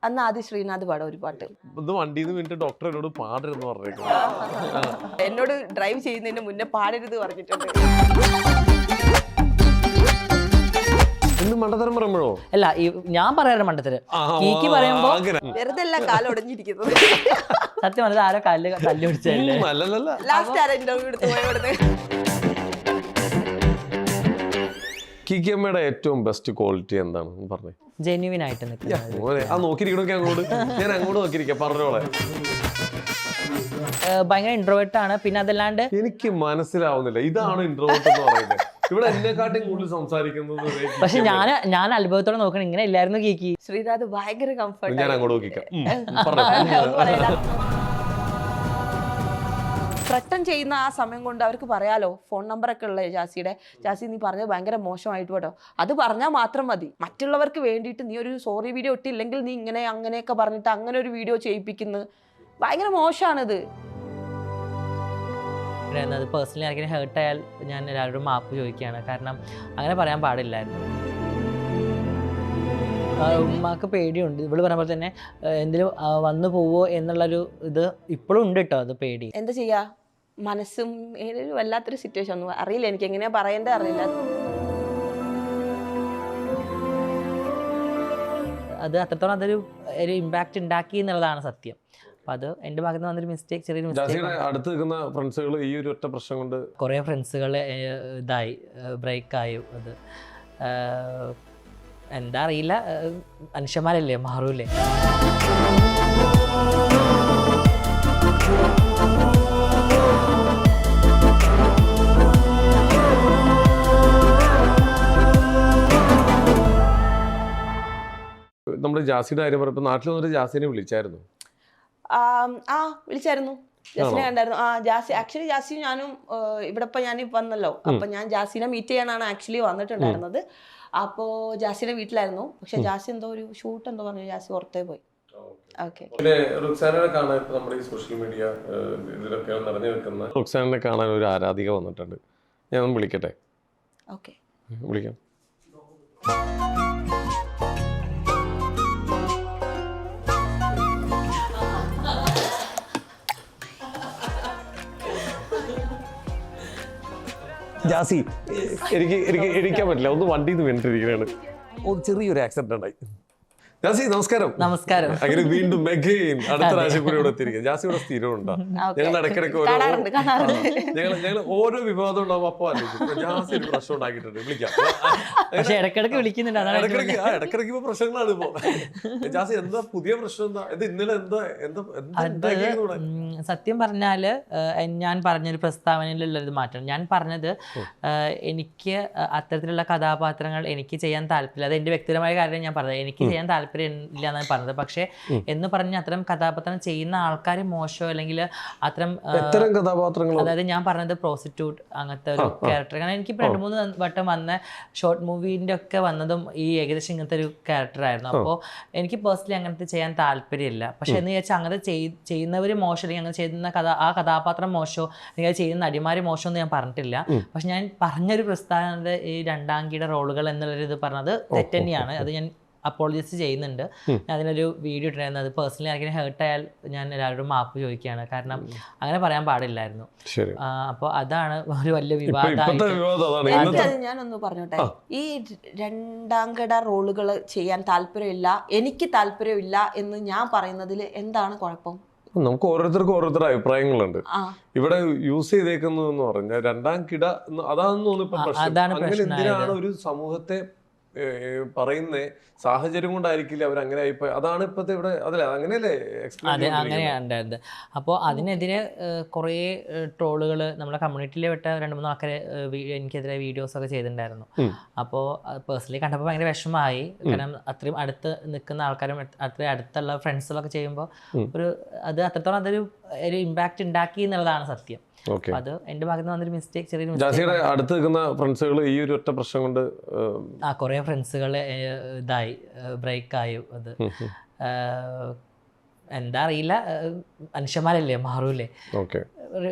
അന്ന് ആദ്യം ശ്രീനാഥ് പാടാം ഒരു പാട്ട്. ഇത് വണ്ടിയിൽ നിന്ന് വീണിട്ട് ഡോക്ടർ എന്നോട് പാടരുതെന്ന് പറഞ്ഞേക്കും. എന്നോട് ഡ്രൈവ് ചെയ്യുന്നതിന് മുന്നേ പാടരുത് പറഞ്ഞിട്ടുണ്ട്. മണ്ടത്തരം പറയുമ്പോഴോ? അല്ല, ഞാൻ പറയാറ് മണ്ടത്തരം. കീക്കി പറയുമ്പോ വെറുതെ അല്ല കാലം ഒടഞ്ഞിരിക്കുന്നത്. സത്യം പറഞ്ഞത് ആരോ കല്ല് പിടിച്ചല്ലേ. ലാസ്റ്റ് ആരാ ഇന്റർവ്യൂ എടുത്ത് പോയവിടുന്ന്. കിക്കിയമ്മയുടെ ഏറ്റവും ബെസ്റ്റ് ക്വാളിറ്റി എന്താണ് പറഞ്ഞേ? ജെന്യുവിൻ ആയിട്ട് നിൽക്കുന്നത്. നോക്കിയിരിക്കണൊക്കെ അങ്ങോട്ട്, ഞാൻ അങ്ങോട്ട് നോക്കിയിരിക്കാം പറഞ്ഞോളെ. ഭയങ്കര ഇൻട്രോവേർട്ട് ആണ്. പിന്നെ അതല്ലാണ്ട് എനിക്ക് മനസ്സിലാവുന്നില്ല ഇതാണ് ഇൻട്രോവേർട്ട് എന്ന് പറയുന്നത്. ഇവിടെ എന്നെക്കാട്ടും കൂടുതൽ സംസാരിക്കുന്നത്. പക്ഷെ ഞാൻ അനുഭവത്തോടെ നോക്കണം, ഇങ്ങനെ ഇല്ലായിരുന്നു കീക്കി. ശ്രീനാഥ് ഭയങ്കര കംഫർട്ട്. ഞാൻ അങ്ങോട്ട് നോക്കിക്കാം. ത്രട്ടൺ ചെയ്യുന്ന ആ സമയം കൊണ്ട് അവർക്ക് പറയാലോ, ഫോൺ നമ്പറൊക്കെ ഉള്ള ജാസി നീ പറഞ്ഞത് ഭയങ്കര മോശമായിട്ട് കേട്ടോ, അത് പറഞ്ഞാൽ മാത്രം മതി. മറ്റുള്ളവർക്ക് വേണ്ടിയിട്ട് നീ ഒരു സോറി വീഡിയോ ഇട്ടില്ലെങ്കിൽ നീ ഇങ്ങനെ അങ്ങനെയൊക്കെ പറഞ്ഞിട്ട് അങ്ങനെ ഒരു വീഡിയോ ചെയ്യിപ്പിക്കുന്നത് ഭയങ്കര മോശമാണിത്. അത് പേഴ്സണലി ആർക്കെങ്കിലും ഹേർട്ട് ആയാൽ ഞാൻ എല്ലാവരോടും മാപ്പ് ചോദിക്കുകയാണ്. കാരണം അങ്ങനെ പറയാൻ പാടില്ലായിരുന്നു. ഉമ്മാക്ക് പേടിയുണ്ട്. ഇവള് പറഞ്ഞ പോലെ തന്നെ എന്തെങ്കിലും വന്നു പോവോ എന്നുള്ളൊരു ഇത് ഇപ്പോഴും ഉണ്ട് കേട്ടോ. അത് പേടി. എന്താ ചെയ്യാ, മനസ്സും ഏതൊരു വല്ലാത്തൊരു സിറ്റുവേഷൻ. ഒന്നും അറിയില്ല, എനിക്ക് എങ്ങനെയാ പറയേണ്ടത് അറിയില്ല. അത് അത്രത്തോളം അതൊരു ഇമ്പാക്റ്റ് ഉണ്ടാക്കി എന്നുള്ളതാണ് സത്യം. അപ്പൊ അത് എന്റെ ഭാഗത്ത് നിന്ന് വന്നൊരു മിസ്റ്റേക്ക്, ചെറിയൊരു മിസ്റ്റേക്ക്. അടുത്ത് നിൽക്കുന്ന ഫ്രണ്ട്സുകൾ ഈ ഒരു ഒറ്റ പ്രശ്നം കൊണ്ട് കുറേ ഫ്രണ്ട്സുകൾ ഇതായി ബ്രേക്കായി. അത് എന്താ അറിയില്ല, മനുഷ്യന്മാരല്ലേ, മാറൂലേ. നമ്മുടെ ജാസിയുടെ കാര്യം പറഞ്ഞപ്പോൾ നാട്ടിൽ വന്നിട്ട് ജാസിനെ വിളിച്ചായിരുന്നു. വിളിച്ചായിരുന്നു, ജാസിനെ കണ്ടായിരുന്നു. ജാസിയും ഞാനും ഇവിടെ ഇപ്പൊ ഞാൻ വന്നല്ലോ, അപ്പൊ ഞാൻ ജാസിനെ മീറ്റ് ചെയ്യാനാണ് ആക്ച്വലി വന്നിട്ടുണ്ടായിരുന്നത്. അപ്പോ ജാസിയുടെ വീട്ടിലായിരുന്നു. പക്ഷെ ജാസി എന്തോ ഒരു ഷൂട്ട് എന്തോ പറഞ്ഞു, ജാസി പുറത്തേ പോയി. പിന്നെ റുക്സാനെ കാണാൻ ഇപ്പൊ നമ്മുടെ ഈ സോഷ്യൽ മീഡിയ ഇതിലൊക്കെ നിറഞ്ഞു നിൽക്കുന്ന റുക്സാനെ കാണാൻ ഒരു ആരാധിക വന്നിട്ടുണ്ട്. ഞാൻ വിളിക്കട്ടെ? ഓക്കെ, വിളിക്കാം. ജാസി, എനിക്ക് എണീക്കാൻ പറ്റില്ല, ഒന്ന് വണ്ടിയിൽ നിന്ന് വീണിട്ടിരിക്കുകയാണ്. ചെറിയൊരു ആക്സിഡന്റ് ഉണ്ടായി. ജാസി നമസ്കാരം. നമസ്കാരം. അങ്ങനെ വീണ്ടും അടുത്ത പ്രാവശ്യം കൂടി ഇവിടെ എത്തിയിരിക്കും. ജാസി ഇവിടെ സ്ഥിരം ഉണ്ടോ? ഞങ്ങൾ ഇടയ്ക്കിടയ്ക്ക് ഞങ്ങൾ ഓരോ വിവാദം ഉണ്ടാവും അപ്പൊ ജാസി ഒരു പ്രശ്നം ഉണ്ടാക്കിയിട്ടുണ്ട്, വിളിക്കാം. പക്ഷെ ഇടയ്ക്കിടയ്ക്ക് വിളിക്കുന്നുണ്ട്. ഇടയ്ക്കിടയ്ക്ക് ഇപ്പൊ പ്രശ്നങ്ങളാണ് ഇപ്പൊ. ജാസി എന്താ പുതിയ പ്രശ്നം? എന്താ ഇത്? ഇന്നലെ എന്താ? സത്യം പറഞ്ഞാല് ഞാൻ പറഞ്ഞൊരു പ്രസ്താവനയിലുള്ളൊരു മാറ്റം. ഞാൻ പറഞ്ഞത് എനിക്ക് അത്തരത്തിലുള്ള കഥാപാത്രങ്ങൾ എനിക്ക് ചെയ്യാൻ താല്പര്യമില്ല. അത് എന്റെ വ്യക്തിപരമായ കാര്യം ഞാൻ പറഞ്ഞത്. എനിക്ക് ചെയ്യാൻ താല്പര്യം ഇല്ല എന്നാണ് പറഞ്ഞത്. പക്ഷെ എന്ന് പറഞ്ഞ് അത്തരം കഥാപാത്രം ചെയ്യുന്ന ആൾക്കാർ മോശമോ അല്ലെങ്കിൽ അത്തരം കഥാപാത്രങ്ങൾ, അതായത് ഞാൻ പറഞ്ഞത് പ്രോസ്റ്റിറ്റ്യൂട്ട് അങ്ങനത്തെ ഒരു ക്യാരക്ടർ. കാരണം എനിക്ക് 2-3 വട്ടം വന്ന ഷോർട്ട് മൂവിൻ്റെ ഒക്കെ വന്നതും ഈ ഏകദേശം ഇങ്ങനത്തെ ഒരു ക്യാരക്ടറായിരുന്നു. അപ്പോൾ എനിക്ക് പേഴ്സണലി അങ്ങനത്തെ ചെയ്യാൻ താല്പര്യമില്ല. പക്ഷെ എന്ന് വെച്ചാൽ അങ്ങനത്തെ ചെയ്യുന്നവർ മോശം അല്ലെങ്കിൽ അങ്ങനെ ചെയ്യുന്ന ആ കഥാപാത്രം മോശമോ അല്ലെങ്കിൽ ചെയ്യുന്ന നടിമാർ മോശമോ എന്ന് ഞാൻ പറഞ്ഞിട്ടില്ല. പക്ഷെ ഞാൻ പറഞ്ഞൊരു പ്രസ്താവന ഈ രണ്ടാംകിട റോളുകൾ എന്നുള്ളൊരു ഇത് പറഞ്ഞത് തെറ്റ് തന്നെയാണ്. അത് ഞാൻ അപ്പോളജൈസ് ചെയ്യുന്നുണ്ട്. ഞാൻ അതിനൊരു വീഡിയോ ഇട്ടിരുന്നത്. അത് പേഴ്സണലി ആർക്കെങ്കിലും ഹേർട്ട് ആയാൽ ഞാൻ എല്ലാവരോടും മാപ്പ് ചോദിക്കുകയാണ്. കാരണം അങ്ങനെ പറയാൻ പാടില്ലായിരുന്നു. അപ്പോൾ അതാണ് ഒരു വലിയ വിവാദമായിട്ട്. ഞാനൊന്ന് പറഞ്ഞോട്ടെ, ഈ രണ്ടാംകിട റോളുകൾ ചെയ്യാൻ താല്പര്യമില്ല, എനിക്ക് താല്പര്യമില്ല എന്ന് ഞാൻ പറയുന്നതിൽ എന്താണ് കുഴപ്പം? നമുക്ക് ഓരോരുത്തർക്കും ഓരോരുത്തരുടെ അഭിപ്രായങ്ങളുണ്ട്. ഇവിടെ യൂസ് ചെയ്തേക്കുന്നതെന്ന് പറഞ്ഞാൽ രണ്ടാം കിട അതാണെന്ന് തോന്നുന്നു. അങ്ങനെ എന്തിനാണ് ഒരു സമൂഹത്തെ പറയുന്ന സാഹചര്യം കൊണ്ടായിരിക്കില്ല അവർ അങ്ങനെ ആയിപ്പോയി. അതാണ് ഇപ്പോഴത്തെ ഇവിടെ. അതല്ലേ അങ്ങനെയല്ലേ? അതെ, അങ്ങനെയാണ് ഉണ്ടായിരുന്നത്. അപ്പോൾ അതിനെതിരെ കുറേ ട്രോളുകൾ നമ്മുടെ കമ്മ്യൂണിറ്റിയിൽ വിട്ട 2-3 ആൾക്കാർ എനിക്കെതിരെ വീഡിയോസൊക്കെ ചെയ്തിട്ടുണ്ടായിരുന്നു. അപ്പോൾ പേഴ്സണലി കണ്ടപ്പോൾ ഭയങ്കര വിഷമമായി. കാരണം അത്രയും അടുത്ത് നിൽക്കുന്ന ആൾക്കാരും അത്രയും അടുത്തുള്ള ഫ്രണ്ട്സുകളൊക്കെ ചെയ്യുമ്പോൾ അത് അത്രത്തോളം അതൊരു ഇമ്പാക്റ്റ് ഉണ്ടാക്കി എന്നുള്ളതാണ് സത്യം. അത് എന്റെ ഭാഗത്ത് വന്നൊരു മിസ്റ്റേക്ക്, ചെറിയൊരു ജാസിയുടെ അടുത്ത് നിൽക്കുന്ന ഫ്രണ്ട്സുകൾ ഈ ഒരു ഒറ്റ പ്രശ്നം കൊണ്ട് കുറേ ഫ്രണ്ട്സുകൾ ഇതായി ബ്രേക്കായി. അത് എന്താ അറിയില്ല, മനുഷ്യന്മാരല്ലേ, മാറൂലേ. ഓക്കെ.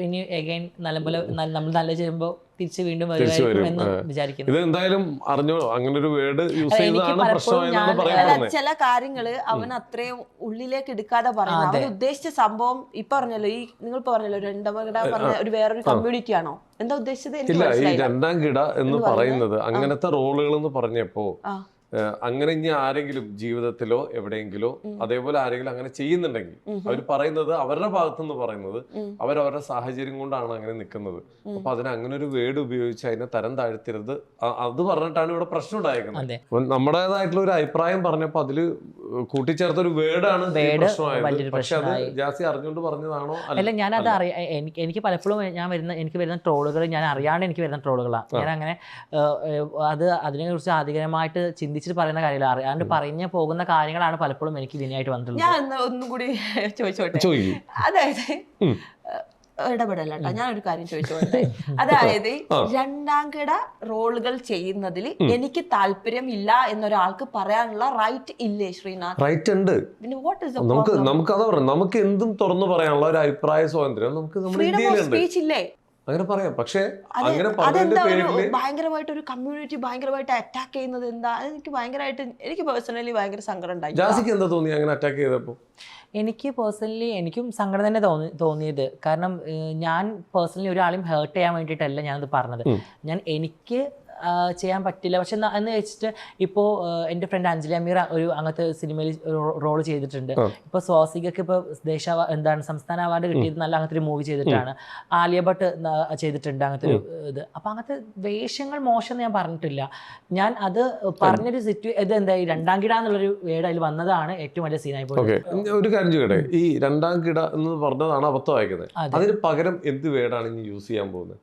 ഇനി എഗൈൻ നല്ലപോലെ നമ്മൾ നല്ല ചെയ്യുമ്പോൾ തിരിച്ച് വീണ്ടും വരുമായിരിക്കും എന്ന് വിചാരിക്കുന്നു. ഇത് എന്തായാലും അറിഞ്ഞോ, അങ്ങനെ ഒരു വേർഡ് യൂസ് ചെയ്തതാണ് പ്രശ്നമായെന്നാണ് അല്ല, പറയുന്നത്. ചില കാര്യങ്ങള് അവൻ അത്രയും ഉള്ളിലേക്ക് എടുക്കാതെ പറയുന്നത്. അവൻ ഉദ്ദേശിച്ച സംഭവം ഇപ്പൊ പറഞ്ഞല്ലോ, ഈ നിങ്ങൾ പറഞ്ഞല്ലോ രണ്ടാമകിട പറഞ്ഞ ഒരു വേറൊരു കമ്മ്യൂണിറ്റി ആണോ എന്താ ഉദ്ദേശിച്ചത്? ഇല്ല, ഈ രണ്ടാം കിട എന്ന് പറയുന്നത് അങ്ങനത്തെ റോളുകൾ എന്ന് പറഞ്ഞപ്പോ അങ്ങനെ ഇനി ആരെങ്കിലും ജീവിതത്തിലോ എവിടെയെങ്കിലോ അതേപോലെ ആരെങ്കിലും അങ്ങനെ ചെയ്യുന്നുണ്ടെങ്കിൽ അവർ പറയുന്നത്, അവരുടെ ഭാഗത്തുനിന്ന് പറയുന്നത് അവരവരുടെ സാഹചര്യം കൊണ്ടാണ് അങ്ങനെ നിൽക്കുന്നത്. അപ്പൊ അതിന് അങ്ങനെ ഒരു വേർഡ് ഉപയോഗിച്ച് അതിനെ തരം താഴ്ത്തരുത്, അത് പറഞ്ഞിട്ടാണ് ഇവിടെ പ്രശ്നം ഉണ്ടായിരിക്കുന്നത്. നമ്മുടേതായിട്ടുള്ള ഒരു അഭിപ്രായം പറഞ്ഞപ്പോ അതില് കൂട്ടിച്ചേർത്ത ഒരു വേർഡാണ് പ്രശ്നമായത്. പക്ഷെ അത് ജാസി അറിഞ്ഞുകൊണ്ട് പറഞ്ഞതാണോ? അല്ല, ഞാനത് എനിക്ക് പലപ്പോഴും എനിക്ക് വരുന്ന ട്രോളുകൾ ഞാൻ അറിയാണ്ട് എനിക്ക് വരുന്ന ട്രോളുകളാണ്. ഞാൻ അങ്ങനെ അതിനെക്കുറിച്ച് ആധികാരികമായിട്ട് ചിന്തിച്ചിട്ട് പറയുന്ന കാര്യമില്ല, അറിയാണ്ട് പറഞ്ഞു പോകുന്ന കാര്യങ്ങളാണ് പലപ്പോഴും എനിക്ക് ഇതിനായിട്ട് വന്നിട്ടുള്ളത്. ഞാൻ ഒന്നും കൂടി ചോദിച്ചോട്ടെ, അതായത് ഇടപെടല കേട്ടോ, ഞാനൊരു കാര്യം ചോദിച്ചോട്ടെ. അതായത് രണ്ടാം കിട റോളുകൾ ചെയ്യുന്നതിൽ എനിക്ക് താല്പര്യം ഇല്ല എന്നൊരാൾക്ക് പറയാനുള്ള റൈറ്റ് ഇല്ലേ ശ്രീനാഥ്? റൈറ്റ് ഉണ്ട്. പിന്നെ വാട്ട് ഇസ് നമുക്ക് അതാ പറയാം, നമുക്ക് എന്തും തുറന്നു പറയാനുള്ള ഒരു അഭിപ്രായ സ്വാതന്ത്ര്യം നമുക്ക് നമ്മുടെ ഇന്ത്യയിലുണ്ട്. സ്പീച്ച് ഇല്ലേ? അങ്ങനെ പറയാം. പക്ഷെ അങ്ങനെ ഭയങ്കരമായിട്ട് ഒരു കമ്മ്യൂണിറ്റി ഭയങ്കരമായിട്ട് അറ്റാക്ക് ചെയ്യുന്നത് എന്താ? എനിക്ക് പേഴ്സണലി ഭയങ്കര സങ്കടം ഉണ്ടായി. ജാസിക്ക് എന്താ തോന്നി അങ്ങനെ അറ്റാക്ക് ചെയ്തപ്പോ? എനിക്ക് പേഴ്സണലി എനിക്കും സങ്കടം തന്നെ തോന്നിയത്. കാരണം ഞാൻ പേഴ്സണലി ഒരാളെയും ഹേർട്ട് ചെയ്യാൻ വേണ്ടിയിട്ടല്ല ഞാനത് പറഞ്ഞത്. എനിക്ക് ചെയ്യാൻ പറ്റില്ല. പക്ഷെ എന്ന് വെച്ചിട്ട് ഇപ്പോൾ എൻ്റെ ഫ്രണ്ട് അഞ്ജലി അമീർ ഒരു അങ്ങനത്തെ സിനിമയിൽ റോൾ ചെയ്തിട്ടുണ്ട്. ഇപ്പോൾ സ്വാസികക്ക് ഇപ്പോൾ സംസ്ഥാന അവാർഡ് കിട്ടിയത് നല്ല അങ്ങനത്തെ ഒരു മൂവി ചെയ്തിട്ടാണ്. ആലിയ ഭട്ട് ചെയ്തിട്ടുണ്ട് അങ്ങനത്തെ ഒരു ഇത്. അപ്പം അങ്ങനത്തെ വേഷങ്ങൾ മോശം എന്ന് ഞാൻ പറഞ്ഞിട്ടില്ല. ഞാൻ അത് പറഞ്ഞൊരു ഇത് എന്തായി രണ്ടാം കിട എന്നുള്ളൊരു വേർഡ് അതിൽ വന്നതാണ് ഏറ്റവും വലിയ സീനായി പോയത്. ഒരു കാര്യം ചെയ്യട്ടെ, ഈ രണ്ടാം കിട എന്ന് പറഞ്ഞതാണ് അബദ്ധം വായിക്കുന്നത്. അതിന് പകരം എന്ത് വേർഡാണ് ഇനി യൂസ് ചെയ്യാൻ പോകുന്നത്?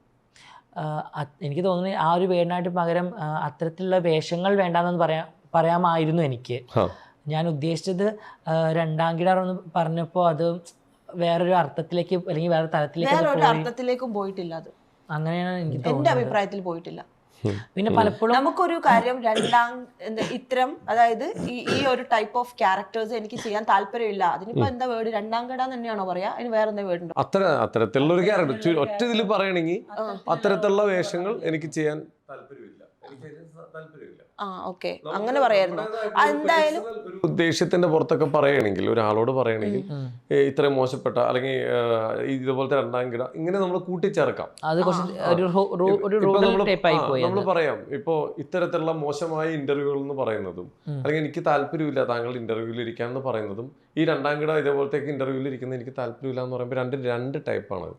എനിക്ക് തോന്നുന്നു ആ ഒരു വേർഡിനായിട്ട് പകരം അത്തരത്തിലുള്ള വേഷങ്ങൾ വേണ്ടാന്ന് പറയാമായിരുന്നു എനിക്ക്. ഞാൻ ഉദ്ദേശിച്ചത് രണ്ടാം കിട എന്ന് പറഞ്ഞപ്പോൾ അത് വേറൊരു അർത്ഥത്തിലേക്ക് അല്ലെങ്കിൽ വേറെ തലത്തിലേക്കും പോയിട്ടില്ല. അത് അങ്ങനെയാണ് എനിക്ക് എന്റെ അഭിപ്രായത്തിൽ പോയിട്ടില്ല. പിന്നെ പലപ്പോഴും നമുക്കൊരു കാര്യം ഇത്തരം അതായത് ഈ ഒരു ടൈപ്പ് ഓഫ് ക്യാരക്ടേഴ്സ് എനിക്ക് ചെയ്യാൻ താല്പര്യമില്ല, അതിനിപ്പോ എന്താ വേർഡ്? രണ്ടാം കട തന്നെയാണോ പറയാ? അതിന് വേറെ എന്താ വേർഡ്? അത്തരത്തിലുള്ള ഒരു ക്യാരക്ടർ ഒറ്റ ഇതിൽ പറയണെങ്കിൽ അത്തരത്തിലുള്ള വേഷങ്ങൾ എനിക്ക് ചെയ്യാൻ താല്പര്യമില്ല. അങ്ങനെ പറയായിരുന്നു. എന്തായാലും ഉദ്ദേശ്യത്തിന്റെ പുറത്തൊക്കെ പറയണെങ്കിൽ, ഒരാളോട് പറയണെങ്കിൽ ഇത്രയും മോശപ്പെട്ട അല്ലെങ്കിൽ ഇതുപോലത്തെ രണ്ടാം കിട ഇങ്ങനെ നമ്മൾ കൂട്ടിച്ചേർക്കാം. നമ്മൾ പറയാം ഇപ്പോ ഇത്തരത്തിലുള്ള മോശമായ ഇന്റർവ്യൂകൾ എന്ന് പറയുന്നതും അല്ലെങ്കിൽ എനിക്ക് താല്പര്യമില്ല താങ്കളുടെ ഇന്റർവ്യൂവിൽ ഇരിക്കാൻ എന്ന് പറയുന്നതും ഈ രണ്ടാം കിട ഇതേപോലത്തെ ഇന്റർവ്യൂവിൽ ഇരിക്കുന്ന എനിക്ക് താല്പര്യമില്ല എന്ന് പറയുമ്പോൾ രണ്ട് ടൈപ്പാണ്.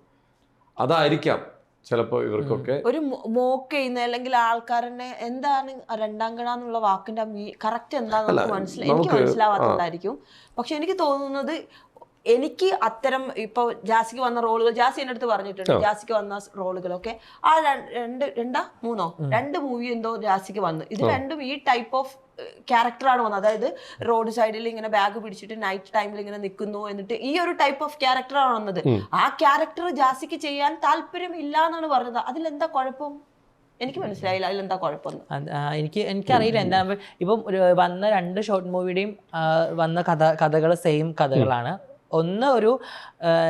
അതായിരിക്കാം ചിലപ്പോ ഇവർക്കൊക്കെ ഒരു മോക്ക് ചെയ്യുന്ന അല്ലെങ്കിൽ ആൾക്കാരനെ എന്താണ് രണ്ടാം കിട എന്നുള്ള വാക്കിന്റെ കറക്റ്റ് എന്താണെന്ന് എനിക്ക് മനസ്സിലാവാത്തതായിരിക്കും. പക്ഷെ എനിക്ക് തോന്നുന്നത് എനിക്ക് അത്തരം ഇപ്പൊ ജാസിക്ക് വന്ന റോളുകൾ ജാസി എൻ്റെ അടുത്ത് പറഞ്ഞിട്ടുണ്ട്. ജാസിക്ക് വന്ന റോളുകളൊക്കെ ആ രണ്ട് മൂവി എന്തോ ജാസിക്ക് വന്നു. ഇത് രണ്ടും ഈ ടൈപ്പ് ഓഫ് ക്യാരക്ടറാണ് വന്നത്. അതായത് റോഡ് സൈഡിൽ ഇങ്ങനെ ബാഗ് പിടിച്ചിട്ട് നൈറ്റ് ടൈമിൽ ഇങ്ങനെ നിൽക്കുന്നു, എന്നിട്ട് ഈ ഒരു ടൈപ്പ് ഓഫ് ക്യാരക്ടറാണ് വന്നത്. ആ ക്യാരക്ടർ ജാസിക്ക് ചെയ്യാൻ താല്പര്യം ഇല്ല എന്നാണ് പറഞ്ഞത്. അതിലെന്താ കുഴപ്പം? എനിക്ക് മനസ്സിലായില്ല അതിലെന്താ കുഴപ്പമെന്ന്. എനിക്കറിയില്ല എന്താ. ഇപ്പം വന്ന രണ്ട് ഷോർട്ട് മൂവിയുടെയും വന്ന കഥകൾ സെയിം കഥകളാണ്. ഒന്ന് ഒരു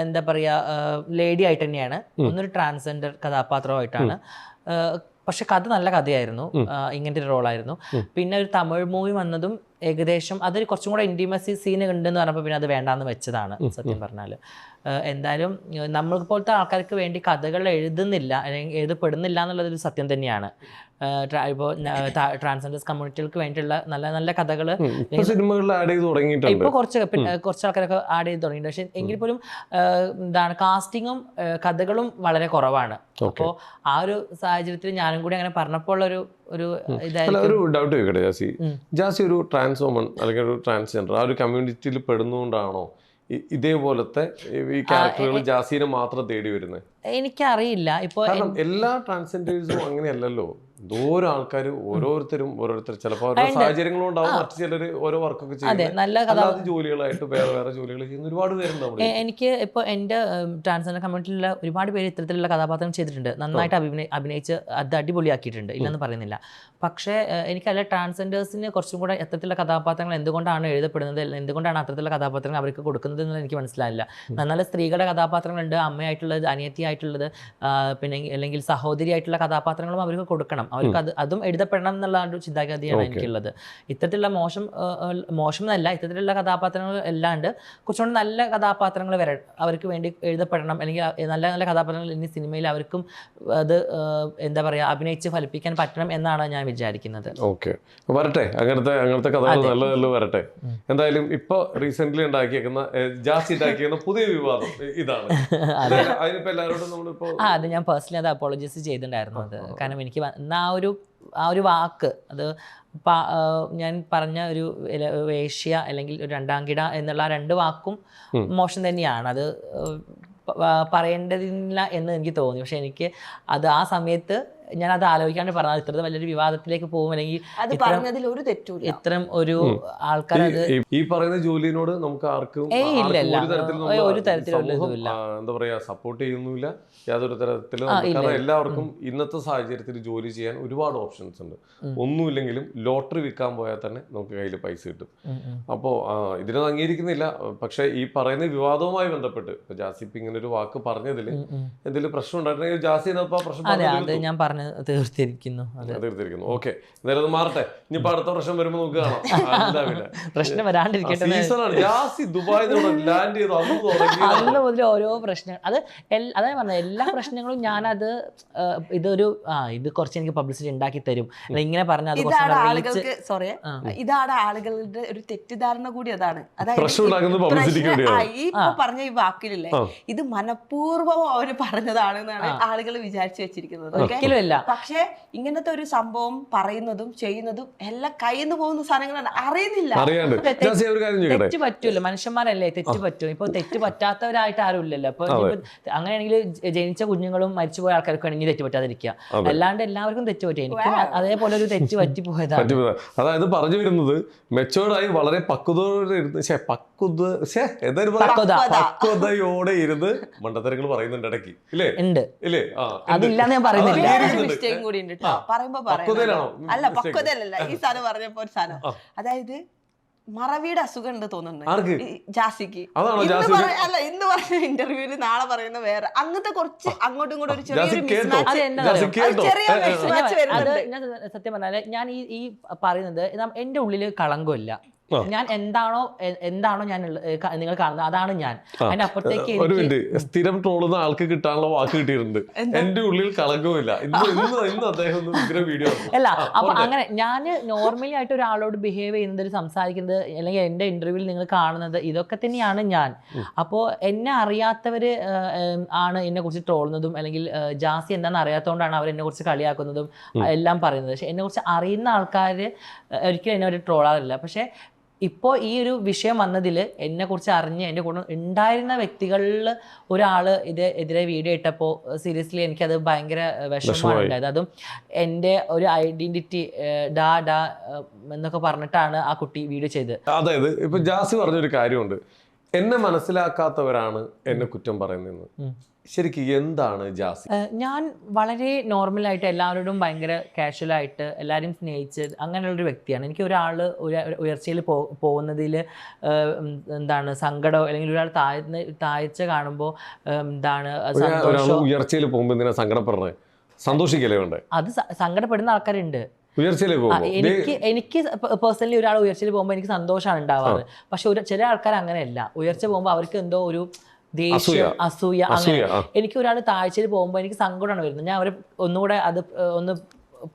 എന്താ പറയുക ലേഡി ആയിട്ട് തന്നെയാണ്, ഒന്നൊരു ട്രാൻസ്ജെൻഡർ കഥാപാത്രമായിട്ടാണ്. പക്ഷെ കഥ നല്ല കഥയായിരുന്നു, ഇങ്ങനത്തെ ഒരു റോളായിരുന്നു. പിന്നെ ഒരു തമിഴ് മൂവി വന്നതും ഏകദേശം അതൊരു കുറച്ചും കൂടെ ഇൻറ്റിമസി സീൻ ഉണ്ടെന്ന് പറഞ്ഞപ്പോൾ പിന്നെ അത് വേണ്ടാന്ന് വെച്ചതാണ് സത്യം പറഞ്ഞാൽ. എന്തായാലും നമ്മൾക്ക് പോലത്തെ ആൾക്കാർക്ക് വേണ്ടി കഥകൾ എഴുതുന്നില്ല അല്ലെങ്കിൽ എഴുതപ്പെടുന്നില്ല എന്നുള്ളതൊരു സത്യം തന്നെയാണ്. ഇപ്പോൾ ട്രാൻസ്ജെൻഡേഴ്സ് കമ്മ്യൂണിറ്റികൾക്ക് വേണ്ടിയിട്ടുള്ള നല്ല നല്ല കഥകൾ ഇപ്പോൾ കുറച്ച് ആൾക്കാരൊക്കെ ആഡ് ചെയ്ത് തുടങ്ങിയിട്ടുണ്ട്. പക്ഷെ എങ്കിൽ പോലും കാസ്റ്റിങ്ങും കഥകളും വളരെ കുറവാണ്. അപ്പോൾ ആ ഒരു സാഹചര്യത്തിൽ ഞാനും കൂടി അങ്ങനെ പറഞ്ഞപ്പോൾ ഒരു ഒരു ഡൗട്ട് ചോദിക്കട്ടെ ജാസി. ജാസി ഒരു ട്രാൻസ് വുമൺ അല്ലെങ്കിൽ ഒരു ട്രാൻസ്ജെൻഡർ ആ ഒരു കമ്മ്യൂണിറ്റിയിൽ പെടുന്നതുകൊണ്ടാണോ ഇതേപോലത്തെ ഈ ക്യാരക്ടറുകൾ ജാസിനെ മാത്രം തേടി വരുന്നത്? എനിക്കറിയില്ല. ഇപ്പോൾ എല്ലാ ട്രാൻസ്ജെൻഡേഴ്സും അങ്ങനെയല്ലല്ലോ. എന്തോരം ആൾക്കാർ ഓരോരുത്തർ ചിലപ്പോൾ ഓരോ സാഹചര്യങ്ങളും ഉണ്ടാവും, മറ്റു ചിലർ ഓരോ വർക്കൊക്കെ ചെയ്യുന്നത് ജോലികളായിട്ട് വേറെ ജോലികൾ ചെയ്യുന്ന ഒരുപാട് പേരുണ്ട് അവിടെ. എനിക്ക് ഇപ്പോൾ എൻ്റെ ട്രാൻസ്ജെൻഡർ കമ്മ്യൂണിറ്റിയിലുള്ള ഒരുപാട് പേര് ഇത്തരത്തിലുള്ള കഥാപാത്രം ചെയ്തിട്ടുണ്ട്, നന്നായിട്ട് അഭിനയിച്ച് അത് അടിപൊളിയാക്കിയിട്ടുണ്ട്, ഇല്ലെന്ന് പറയുന്നില്ല. പക്ഷേ എനിക്കല്ല ട്രാൻസ്ജെൻഡേഴ്സിന് കുറച്ചും കൂടെ എത്തരത്തിലുള്ള കഥാപാത്രങ്ങൾ എന്തുകൊണ്ടാണ് എഴുതപ്പെടുന്നത്, എന്തുകൊണ്ടാണ് അത്തരത്തിലുള്ള കഥാപാത്രങ്ങൾ അവർക്ക് കൊടുക്കുന്നത് എന്നുള്ളത് എനിക്ക് മനസ്സിലായില്ല. നല്ല സ്ത്രീകളുടെ കഥാപാത്രങ്ങളുണ്ട്, അമ്മയായിട്ടുള്ളത്, അനിയത്തിയായിട്ടുള്ളത്, പിന്നെ അല്ലെങ്കിൽ സഹോദരിയായിട്ടുള്ള കഥാപാത്രങ്ങളും അവർക്ക് കൊടുക്കണം. അവർക്ക് അതും എഴുതപ്പെടണം എന്നുള്ള ഒരു ചിന്താഗതിയാണ് എനിക്കുള്ളത്. ഇത്തരത്തിലുള്ള മോശം എന്നല്ല, ഇത്തരത്തിലുള്ള കഥാപാത്രങ്ങൾ അല്ലാണ്ട് കുറച്ചുകൂടി നല്ല കഥാപാത്രങ്ങൾ അവർക്ക് വേണ്ടി എഴുതപ്പെടണം, അല്ലെങ്കിൽ നല്ല നല്ല കഥാപാത്രങ്ങൾ ഇനി സിനിമയിൽ അവർക്കും അത് എന്താ പറയുക അഭിനയിച്ച് ഫലിപ്പിക്കാൻ പറ്റണം എന്നാണ് ഞാൻ വിചാരിക്കുന്നത്. ഓക്കെ, വരട്ടെ, അങ്ങനത്തെ കഥകൾ നല്ല വരട്ടെ. എന്തായാലും ഇപ്പൊ റീസെന്റ് ഉണ്ടാക്കിയേക്കുന്ന ജാസി ഉണ്ടാക്കിയേക്കുന്ന പുതിയ വിവാദം ഇതാണ്. അതിനിപ്പോ എല്ലാവരോടും നമ്മളിപ്പോ അത് ഞാൻ പേഴ്സണലി അത് അപ്പോളജൈസ് ചെയ്തിട്ടുണ്ടായിരുന്നു. അത് കാരണം എനിക്ക് ആ ഒരു വാക്ക് അത് ഞാൻ പറഞ്ഞ ഒരു വേശ്യ അല്ലെങ്കിൽ ഒരു രണ്ടാം കിട എന്നുള്ള ആ 2 വാക്കും മോശം തന്നെയാണ്. അത് പറയേണ്ടതില്ല എന്ന് എനിക്ക് തോന്നി. പക്ഷെ എനിക്ക് അത് ആ സമയത്ത് ഞാൻ അത് ആലോചിക്കാണ്ട് പറഞ്ഞത് ഇത്ര വലിയൊരു വിവാദത്തിലേക്ക് പോകും, അല്ലെങ്കിൽ ഇത്തരം ഒരു ആൾക്കാർ ഈ പറയുന്ന ജോലിയോട് നമുക്ക് ആർക്കും ഒരു തരത്തിലുള്ള എന്താ പറയാ സപ്പോർട്ട് ചെയ്യുന്നില്ല യാതൊരു തരത്തിലും. കാരണം എല്ലാവർക്കും ഇന്നത്തെ സാഹചര്യത്തിൽ ജോലി ചെയ്യാൻ ഒരുപാട് ഓപ്ഷൻസ് ഉണ്ട്. ഒന്നുമില്ലെങ്കിലും ലോട്ടറി വിൽക്കാൻ പോയാൽ തന്നെ നമുക്ക് കയ്യിൽ പൈസ കിട്ടും. അപ്പോൾ ഇതിനൊന്നും അംഗീകരിക്കുന്നില്ല. പക്ഷെ ഈ പറയുന്ന വിവാദവുമായി ബന്ധപ്പെട്ട് ഇപ്പൊ ജാസിപ്പ് ഇങ്ങനെ ഒരു വാക്ക് പറഞ്ഞതിൽ എന്തെങ്കിലും പ്രശ്നം ഉണ്ടായിട്ടുണ്ടെങ്കിൽ ജാസിനപ്പോ പ്രശ്നം ഞാൻ പറഞ്ഞു തീർത്തിരിക്കുന്നു. ഓക്കെ, നേരം മാറട്ടെ. ഇനിയിപ്പോ അടുത്ത പ്രശ്നം വരുമ്പോ നമുക്ക് കാണാം. പ്രശ്നം വരാണ്ടിരിക്കട്ടെ. അന്ന് മുതൽ ഓരോ പ്രശ്നങ്ങൾ അതാണ് പറഞ്ഞത്. എല്ലാ പ്രശ്നങ്ങളും ഞാനത് ഇത് കുറച്ച് എനിക്ക് പബ്ലിസിറ്റി ഉണ്ടാക്കി തരും, ഇങ്ങനെ പറഞ്ഞ അത് ഇതാണ് ആളുകളുടെ ഒരു തെറ്റിദ്ധാരണ കൂടി. അതാണ് ഈ പറഞ്ഞ ഈ വാക്കിലില്ലേ, ഇത് മനഃപൂർവ്വം അവര് പറഞ്ഞതാണെന്നാണ് ആളുകൾ വിചാരിച്ചു വെച്ചിരിക്കുന്നത്. ഒരിക്കലുമല്ല. പക്ഷെ ഇങ്ങനത്തെ ഒരു സംഭവം പറയുന്നതും ചെയ്യുന്നതും എല്ലാം കയ്യിൽ നിന്ന് പോകുന്ന സാധനങ്ങളാണ്, അറിയുന്നില്ല. തെറ്റ് പറ്റൂല്ലോ, മനുഷ്യന്മാരല്ലേ, തെറ്റ് പറ്റും. ഇപ്പൊ തെറ്റ് പറ്റാത്തവരായിട്ട് ആരും ഇല്ലല്ലോ. അപ്പൊ അങ്ങനെയാണെങ്കിൽ ജനിച്ച കുഞ്ഞുങ്ങളും മരിച്ചുപോയ ആൾക്കാർക്ക് വേണമെങ്കിൽ തെറ്റ് പറ്റാതിരിക്കുക, അല്ലാണ്ട് എല്ലാവർക്കും തെറ്റ് പറ്റും. എനിക്ക് അതേപോലെ ഒരു തെറ്റ് പറ്റിപ്പോയതാണ്. അതായത് പറഞ്ഞു വരുന്നത് മെച്ചോർഡായി വളരെ പക്വതയോടെ ഇരുന്ന് മണ്ടത്തരങ്ങൾ പറയുന്നുണ്ട് ഇടയ്ക്ക്, ഇല്ലേ? ഇല്ലേ? അതില്ലാന്ന് ഞാൻ പറയുന്നില്ല. പറയുമ്പോ അല്ല പക്വതയല്ല ഈ സാധനം പറഞ്ഞപ്പോ ഒരു സാധനം, അതായത് മറവിയുടെ അസുഖം ഉണ്ട് തോന്നുന്നുണ്ട് ജാസിക്ക്. അല്ല ഇന്ന് പറഞ്ഞ ഇന്റർവ്യൂല് നാളെ പറയുന്ന വേറെ അങ്ങനത്തെ കുറച്ച് അങ്ങോട്ടും ഇങ്ങോട്ടും ഒരു ചെറിയൊരു സത്യം പറഞ്ഞാല് ഞാൻ ഈ പറയുന്നത് എന്റെ ഉള്ളില് കളങ്കമില്ല. ഞാൻ എന്താണോ ഞാൻ നിങ്ങൾ കാണുന്നത് അതാണ് ഞാൻ. അതിന്റെ അപ്പുറത്തേക്ക് സ്ഥിരം ട്രോളുന്ന ആൾക്ക് കിട്ടാനുള്ള വാക്ക് കിട്ടിയിട്ടുണ്ട്, എന്റെ ഉള്ളിൽ കളങ്കമില്ല. അല്ല, അപ്പൊ അങ്ങനെ ഞാൻ നോർമലി ആയിട്ട് ഒരാളോട് ബിഹേവ് ചെയ്യുന്നത്, സംസാരിക്കുന്നത്, അല്ലെങ്കിൽ എന്റെ ഇന്റർവ്യൂവിൽ നിങ്ങൾ കാണുന്നത് ഇതൊക്കെ തന്നെയാണ് ഞാൻ. അപ്പോൾ എന്നെ അറിയാത്തവര് ആണ് എന്നെ കുറിച്ച് ട്രോളുന്നതും, അല്ലെങ്കിൽ ജാസി എന്താണെന്ന് അറിയാത്തതുകൊണ്ടാണ് അവർ എന്നെ കുറിച്ച് കളിയാക്കുന്നതും എല്ലാം പറയുന്നത്. പക്ഷെ എന്നെ കുറിച്ച് അറിയുന്ന ആൾക്കാർ ഒരിക്കലും എന്നെ ഒരു ട്രോളാറില്ല. പക്ഷെ ഇപ്പോൾ ഈ ഒരു വിഷയം വന്നതിൽ എന്നെക്കുറിച്ച് അറിഞ്ഞ് എൻ്റെ കൂടെ ഉണ്ടായിരുന്ന വ്യക്തികളിൽ ഒരാൾ എതിരെ വീഡിയോ ഇട്ടപ്പോൾ സീരിയസ്ലി എനിക്കത് ഭയങ്കര വിഷമമാണ് ഉണ്ടായത്. അതും എൻ്റെ ഒരു ഐഡൻറ്റിറ്റി എന്നൊക്കെ പറഞ്ഞിട്ടാണ് ആ കുട്ടി വീഡിയോ ചെയ്തത്. അതായത് ഇപ്പൊ ജാസി പറഞ്ഞൊരു കാര്യമുണ്ട്, എന്നെ മനസ്സിലാക്കാത്തവരാണ് എന്നെ കുറ്റം പറയുന്നതെന്ന്. ശരിക്കും എന്താണ് ജാസി? ഞാൻ വളരെ നോർമലായിട്ട് എല്ലാവരോടും ഭയങ്കര കാഷ്വലായിട്ട് എല്ലാവരും സ്നേഹിച്ച് അങ്ങനെയുള്ളൊരു വ്യക്തിയാണ്. എനിക്ക് ഒരാൾ ഉയർച്ചയിൽ പോകുന്നതിൽ എന്താണ് സങ്കടമോ അല്ലെങ്കിൽ ഒരാൾ താഴ്ച കാണുമ്പോൾ എന്താണ് ഉയർച്ചയിൽ പോകുമ്പോൾ എന്തിനാ സങ്കടപ്പെടുന്നത്? സന്തോഷിക്കല്ലേ വേണ്ടേ? അത് സങ്കടപ്പെടുന്ന ആൾക്കാരുണ്ട്. എനിക്ക് പേഴ്സണലി ഒരാൾ ഉയർച്ചയിൽ പോകുമ്പോൾ എനിക്ക് സന്തോഷമാണ് ഉണ്ടാവാറ്. പക്ഷെ ചില ആൾക്കാർ അങ്ങനെയല്ല. ഉയർച്ച പോകുമ്പോൾ അവർക്ക് എന്തോ ഒരു ദേഷ്യം, അസൂയ, അങ്ങനെ. എനിക്ക് ഒരാൾ താഴ്ചയിൽ പോകുമ്പോൾ എനിക്ക് സങ്കടമാണ് വരുന്നത്. ഞാൻ അവരെ ഒന്നുകൂടെ ഒന്ന്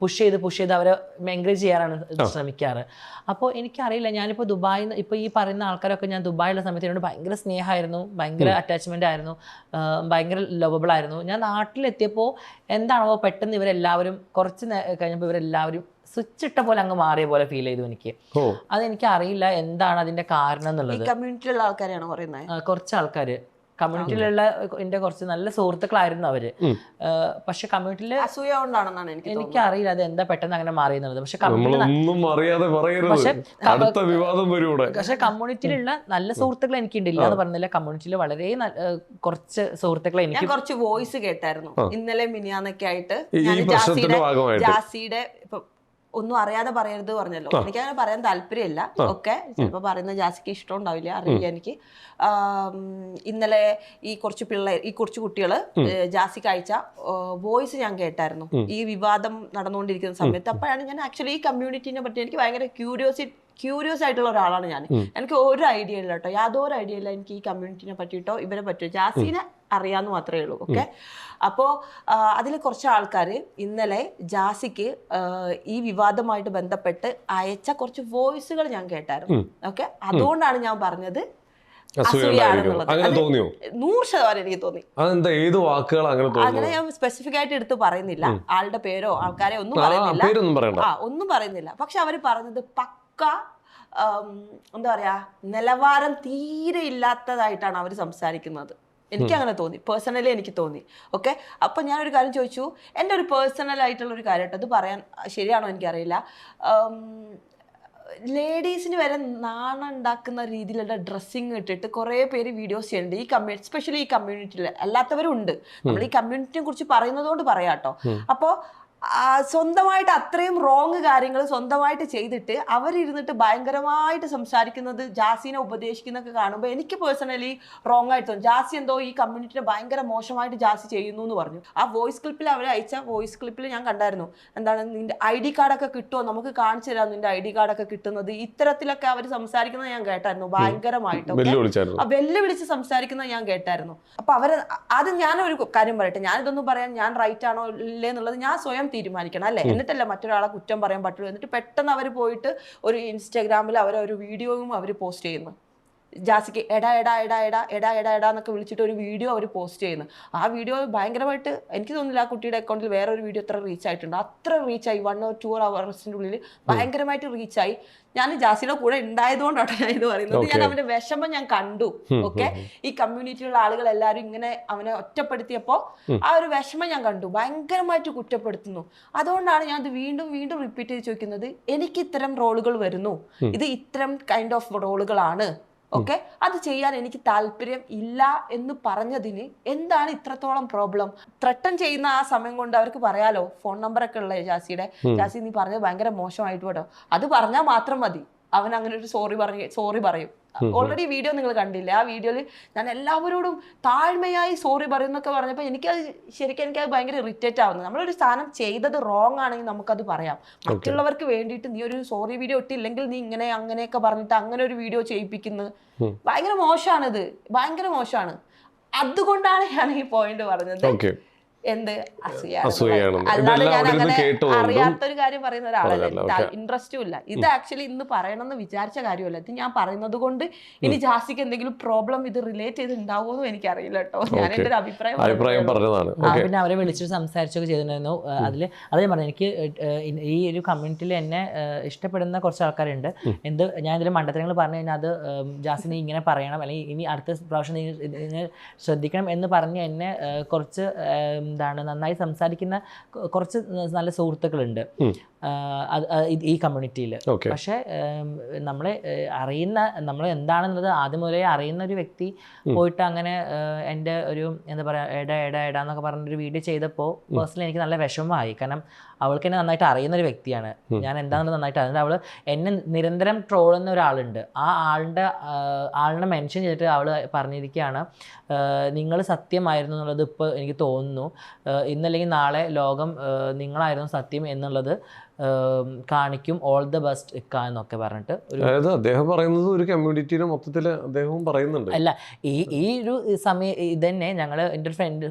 പുഷ് ചെയ്ത് അവരെ എൻകറേജ് ചെയ്യാനാണ് ശ്രമിക്കാറ്. അപ്പോൾ എനിക്കറിയില്ല, ഞാനിപ്പോൾ ദുബായിൽ ഇപ്പോൾ ഈ പറയുന്ന ആൾക്കാരൊക്കെ ഞാൻ ദുബായിലുള്ള സമയത്ത് എന്നോട് ഭയങ്കര സ്നേഹമായിരുന്നു, ഭയങ്കര അറ്റാച്ച്മെൻ്റ് ആയിരുന്നു, ഭയങ്കര ലവബിൾ ആയിരുന്നു. ഞാൻ നാട്ടിലെത്തിയപ്പോൾ എന്താണോ പെട്ടെന്ന് ഇവരെല്ലാവരും കുറച്ച് കഴിഞ്ഞപ്പോൾ ഇവരെല്ലാവരും സ്വിച്ച് ഇട്ട പോലെ അങ്ങ് മാറിയ പോലെ ഫീൽ ചെയ്തു എനിക്ക്. അതെനിക്ക് അറിയില്ല എന്താണ് അതിന്റെ കാരണം എന്നുള്ളത്. കമ്മ്യൂണിറ്റിയിലുള്ള ആൾക്കാരാണോ പറയുന്നത്? കുറച്ച് ആൾക്കാർ കമ്മ്യൂണിറ്റിയിലുള്ള എൻ്റെ കുറച്ച് നല്ല സുഹൃത്തുക്കളായിരുന്നു അവര്. പക്ഷെ കമ്മ്യൂണിറ്റിയിൽ അസൂയ കൊണ്ടാണെന്നാണ് എനിക്ക് അറിയില്ല അത് എന്താ പെട്ടെന്ന് അങ്ങനെ മാറിയെന്നുള്ളത്. പക്ഷെ കമ്മ്യൂണിറ്റിയിലുള്ള നല്ല സുഹൃത്തുക്കൾ എനിക്കുണ്ടില്ല എന്ന് പറഞ്ഞില്ല. കമ്മ്യൂണിറ്റിയിൽ വളരെ കുറച്ച് സുഹൃത്തുക്കളെ എനിക്ക് കുറച്ച് വോയിസ് കേട്ടായിരുന്നു ഇന്നലെ മിനിയാന്നൊക്കെ ആയിട്ട്. ജാസിയുടെ ഇപ്പൊ ഒന്നും അറിയാതെ പറയരുത് പറഞ്ഞല്ലോ. എനിക്കങ്ങനെ പറയാൻ താല്പര്യമില്ല. ഓക്കെ, ചിലപ്പോൾ പറയുന്നത് ജാസിക്ക് ഇഷ്ടം ഉണ്ടാവില്ല, അറിയില്ല എനിക്ക്. ഇന്നലെ ഈ കുറച്ച് കുട്ടികള് ജാസിക്ക് അയച്ച വോയിസ് ഞാൻ കേട്ടായിരുന്നു ഈ വിവാദം നടന്നുകൊണ്ടിരിക്കുന്ന സമയത്ത്. അപ്പോഴാണ് ഞാൻ ആക്ച്വലി ഈ കമ്മ്യൂണിറ്റിനെ പറ്റി എനിക്ക് ഭയങ്കര ക്യൂരിയസ് ആയിട്ടുള്ള ഒരാളാണ് ഞാൻ. എനിക്ക് ഒരു ഐഡിയ ഇല്ല കേട്ടോ, യാതൊരു ഐഡിയ ഇല്ല എനിക്ക് ഈ കമ്മ്യൂണിറ്റിനെ പറ്റിയിട്ടോ ഇവരെ പറ്റിയോ. ജാസിനെ അറിയാമെന്ന് മാത്രമേ ഉള്ളൂ. ഓക്കെ, അപ്പോൾ അതിൽ കുറച്ച് ആൾക്കാർ ഇന്നലെ ജാസിക്ക് ഈ വിവാദമായിട്ട് ബന്ധപ്പെട്ട് അയച്ച കുറച്ച് വോയിസുകൾ ഞാൻ കേട്ടായിരുന്നു. ഓക്കെ, അതുകൊണ്ടാണ് ഞാൻ പറഞ്ഞത് 100% എനിക്ക് തോന്നി. അങ്ങനെ ഞാൻ സ്പെസിഫിക് ആയിട്ട് എടുത്ത് പറയുന്നില്ല, ആളുടെ പേരോ ആൾക്കാരെ ഒന്നും പറയുന്നില്ല. പക്ഷെ അവർ പറഞ്ഞത് പക്ക എന്താ പറയാ, നിലവാരം തീരെ ഇല്ലാത്തതായിട്ടാണ് അവർ സംസാരിക്കുന്നത്. എനിക്ക് അങ്ങനെ തോന്നി, പേഴ്സണലി എനിക്ക് തോന്നി. ഓക്കെ, അപ്പൊ ഞാനൊരു കാര്യം ചോദിച്ചു, എൻ്റെ ഒരു പേഴ്സണൽ ആയിട്ടുള്ള ഒരു കാര്യം കേട്ടോ, അത് പറയാൻ ശരിയാണോ എനിക്കറിയില്ല. ലേഡീസിന് വരെ നാണം ഉണ്ടാക്കുന്ന രീതിയിലുള്ള ഡ്രസ്സിങ് ഇട്ടിട്ട് കുറേ പേര് വീഡിയോസ് ചെയ്യുന്നുണ്ട് ഈ എസ്പെഷ്യലി ഈ കമ്മ്യൂണിറ്റിയിൽ. അല്ലാത്തവരും ഉണ്ട്, നമ്മൾ ഈ കമ്മ്യൂണിറ്റിയെ കുറിച്ച് പറയുന്നത് കൊണ്ട് പറയാട്ടോ. അപ്പോൾ സ്വന്തമായിട്ട് അത്രയും റോങ് കാര്യങ്ങൾ സ്വന്തമായിട്ട് ചെയ്തിട്ട് അവരിരുന്നിട്ട് ഭയങ്കരമായിട്ട് സംസാരിക്കുന്നത്, ജാസിനെ ഉപദേശിക്കുന്നൊക്കെ കാണുമ്പോൾ എനിക്ക് പേഴ്സണലി റോങ് ആയിട്ട് തോന്നും. ജാസി എന്തോ ഈ കമ്മ്യൂണിറ്റിനെ ഭയങ്കര മോശമായിട്ട് ജാസി ചെയ്യുന്നു എന്ന് പറഞ്ഞു. ആ വോയിസ് ക്ലിപ്പിൽ അവർ അയച്ച വോയിസ് ക്ലിപ്പിൽ ഞാൻ കണ്ടായിരുന്നു, എന്താണ് നിന്റെ ID കാർഡൊക്കെ കിട്ടുമോ, നമുക്ക് കാണിച്ചു തരാം നിന്റെ ID കാർഡൊക്കെ കിട്ടുന്നത്, ഇത്തരത്തിലൊക്കെ അവർ സംസാരിക്കുന്നത് ഞാൻ കേട്ടായിരുന്നു. ഭയങ്കരമായിട്ടൊക്കെ വെല്ലുവിളിച്ച് സംസാരിക്കുന്നത് ഞാൻ കേട്ടായിരുന്നു. അപ്പൊ അവര് അത് ഞാനൊരു കാര്യം പറയട്ടെ, ഞാനിതൊന്നും പറയാൻ ഞാൻ റൈറ്റ് ആണോ ഇല്ലേ എന്നുള്ളത് ഞാൻ സ്വയം തീരുമാനിക്കണം അല്ലേ, എന്നിട്ടല്ല മറ്റൊരാളെ കുറ്റം പറയാൻ പറ്റുള്ളൂ. എന്നിട്ട് പെട്ടെന്ന് അവർ പോയിട്ട് ഒരു ഇൻസ്റ്റാഗ്രാമിൽ ഒരു വീഡിയോയും അവർ പോസ്റ്റ് ചെയ്യുന്നു. ജാസിക്ക് എടാ എന്നൊക്കെ വിളിച്ചിട്ട് ഒരു വീഡിയോ അവർ പോസ്റ്റ് ചെയ്യുന്നു. ആ വീഡിയോ ഭയങ്കരമായിട്ട് എനിക്ക് തോന്നുന്നില്ല ആ കുട്ടിയുടെ അക്കൗണ്ടിൽ വേറെ ഒരു വീഡിയോ എത്ര റീച്ച് ആയിട്ടുണ്ട്. അത്ര റീച്ചായി, 1 or 2 hours ഉള്ളിൽ ഭയങ്കരമായിട്ട് റീച്ചായി. ഞാൻ ജാസിയുടെ കൂടെ ഉണ്ടായതുകൊണ്ടാണ് ഞാൻ ഇത് പറയുന്നത്. ഞാൻ അവന്റെ വിഷമം ഞാൻ കണ്ടു. ഓക്കെ, ഈ കമ്മ്യൂണിറ്റിയിലുള്ള ആളുകൾ എല്ലാവരും ഇങ്ങനെ അവനെ ഒറ്റപ്പെടുത്തിയപ്പോൾ ആ ഒരു വിഷമം ഞാൻ കണ്ടു. ഭയങ്കരമായിട്ട് കുറ്റപ്പെടുത്തുന്നു. അതുകൊണ്ടാണ് ഞാൻ ഇത് വീണ്ടും റിപ്പീറ്റ് ചെയ്ത് ചോദിക്കുന്നത്, എനിക്ക് ഇത്തരം റോളുകൾ വരുന്നു, ഇത് ഇത്തരം കൈൻഡ് ഓഫ് റോളുകളാണ്. ഓക്കെ, അത് ചെയ്യാൻ എനിക്ക് താല്പര്യം ഇല്ല എന്ന് പറഞ്ഞതിന് എന്താണ് ഇത്രത്തോളം പ്രോബ്ലം? ത്രട്ടൺ ചെയ്യുന്ന ആ സമയം കൊണ്ട് അവർക്ക് പറയാലോ, ഫോൺ നമ്പറൊക്കെ ഉള്ള ജാസിയുടെ, ജാസി നീ പറഞ്ഞത് ഭയങ്കര മോശമായിട്ട് കേട്ടോ, അത് പറഞ്ഞാൽ മാത്രം മതി അവൻ അങ്ങനെ ഒരു സോറി പറയും. ഓൾറെഡി വീഡിയോ നിങ്ങൾ കണ്ടില്ലേ, ആ വീഡിയോയിൽ ഞാൻ എല്ലാവരോടും താഴ്മയായി സോറി പറയുന്നൊക്കെ പറഞ്ഞപ്പോൾ എനിക്കത് ഭയങ്കര ഇറിറ്റേറ്റ് ആവുന്നത്. നമ്മളൊരു സാധനം ചെയ്തത് റോങ് ആണെങ്കിൽ നമുക്കത് പറയാം. മറ്റുള്ളവർക്ക് വേണ്ടിയിട്ട് നീ ഒരു സോറി വീഡിയോ ഇട്ടില്ലെങ്കിൽ നീ ഇങ്ങനെ അങ്ങനെയൊക്കെ പറഞ്ഞിട്ട് അങ്ങനെ ഒരു വീഡിയോ ചെയ്യിപ്പിക്കുന്നത് ഭയങ്കര മോശമാണിത്, ഭയങ്കര മോശമാണ്. അതുകൊണ്ടാണ് ഞാൻ ഈ പോയിന്റ് പറഞ്ഞത്. എന്ത് അസൂയാണ്, അല്ലാതെ ഞാൻ അങ്ങനെ അറിയാത്തൊരു കാര്യം പറയുന്ന ഒരാളല്ല, ഇൻട്രസ്റ്റും ഇല്ല. ഇത് ആക്ച്വലി ഇന്ന് പറയണമെന്ന് വിചാരിച്ച കാര്യമല്ല, ഇത് ഞാൻ പറയുന്നത് കൊണ്ട് ഇനി ജാസിക്ക് എന്തെങ്കിലും പ്രോബ്ലം ഇത് റിലേറ്റ് ചെയ്ത് ഉണ്ടാവുമെന്നും എനിക്കറിയില്ല കേട്ടോ. ഞാൻ എൻ്റെ ഒരു അഭിപ്രായം പറഞ്ഞതാണ്. പിന്നെ അവരെ വിളിച്ചിട്ട് സംസാരിച്ചൊക്കെ ചെയ്തിട്ടുണ്ടായിരുന്നു. അത് ഞാൻ പറഞ്ഞു, എനിക്ക് ഈ ഒരു കമ്മ്യൂണിറ്റിയിൽ എന്നെ ഇഷ്ടപ്പെടുന്ന കുറച്ച് ആൾക്കാരുണ്ട്. ഞാൻ ഇതിൽ മണ്ടത്തരങ്ങൾ പറഞ്ഞു കഴിഞ്ഞാൽ അത് ജാസിനെ ഇങ്ങനെ പറയണം, അല്ലെങ്കിൽ ഇനി അടുത്ത പ്രാവശ്യം നീ ശ്രദ്ധിക്കണം എന്ന് പറഞ്ഞ് എന്നെ കുറച്ച് നന്നായി സംസാരിക്കുന്ന കുറച്ച് നല്ല സുഹൃത്തുക്കളുണ്ട് ഈ കമ്മ്യൂണിറ്റിയിൽ. പക്ഷെ നമ്മൾ എന്താണെന്നുള്ളത് ആദ്യം മുതലേ അറിയുന്ന ഒരു വ്യക്തി പോയിട്ട് അങ്ങനെ എൻ്റെ ഒരു എന്താ പറയുക എടാ എന്നൊക്കെ പറഞ്ഞൊരു വീഡിയോ ചെയ്തപ്പോൾ പേഴ്സണലി എനിക്ക് നല്ല വിഷമമായി. കാരണം അവൾക്ക് എന്നെ നന്നായിട്ട് അറിയുന്ന ഒരു വ്യക്തിയാണ്, ഞാൻ എന്താണെന്നുള്ളത് നന്നായിട്ട് അറിയുന്നത്. അവൾ എന്നെ നിരന്തരം ട്രോളുന്ന ഒരാളുണ്ട്. ആ ആളിനെ മെൻഷൻ ചെയ്തിട്ട് അവൾ പറഞ്ഞിരിക്കുകയാണ്, നിങ്ങൾ സത്യമായിരുന്നു എന്നുള്ളത് ഇപ്പോൾ എനിക്ക് തോന്നുന്നു, ഇന്നല്ലെങ്കിൽ നാളെ ലോകം നിങ്ങളായിരുന്നു സത്യം എന്നുള്ളത് കാണിക്കും, ഓൾ ദ ബെസ്റ്റ് ഇക്ക എന്നൊക്കെ പറഞ്ഞിട്ട്. അതായത് അദ്ദേഹം പറയുന്നത് ഒരു കമ്മ്യൂണിറ്റിയുടെ മൊത്തത്തിൽ അദ്ദേഹവും പറയുന്നുണ്ട്. അല്ല, ഈ ഒരു സമയം ഇതന്നെ ഞങ്ങൾ എൻ്റെ ഒരു ഫ്രണ്ട്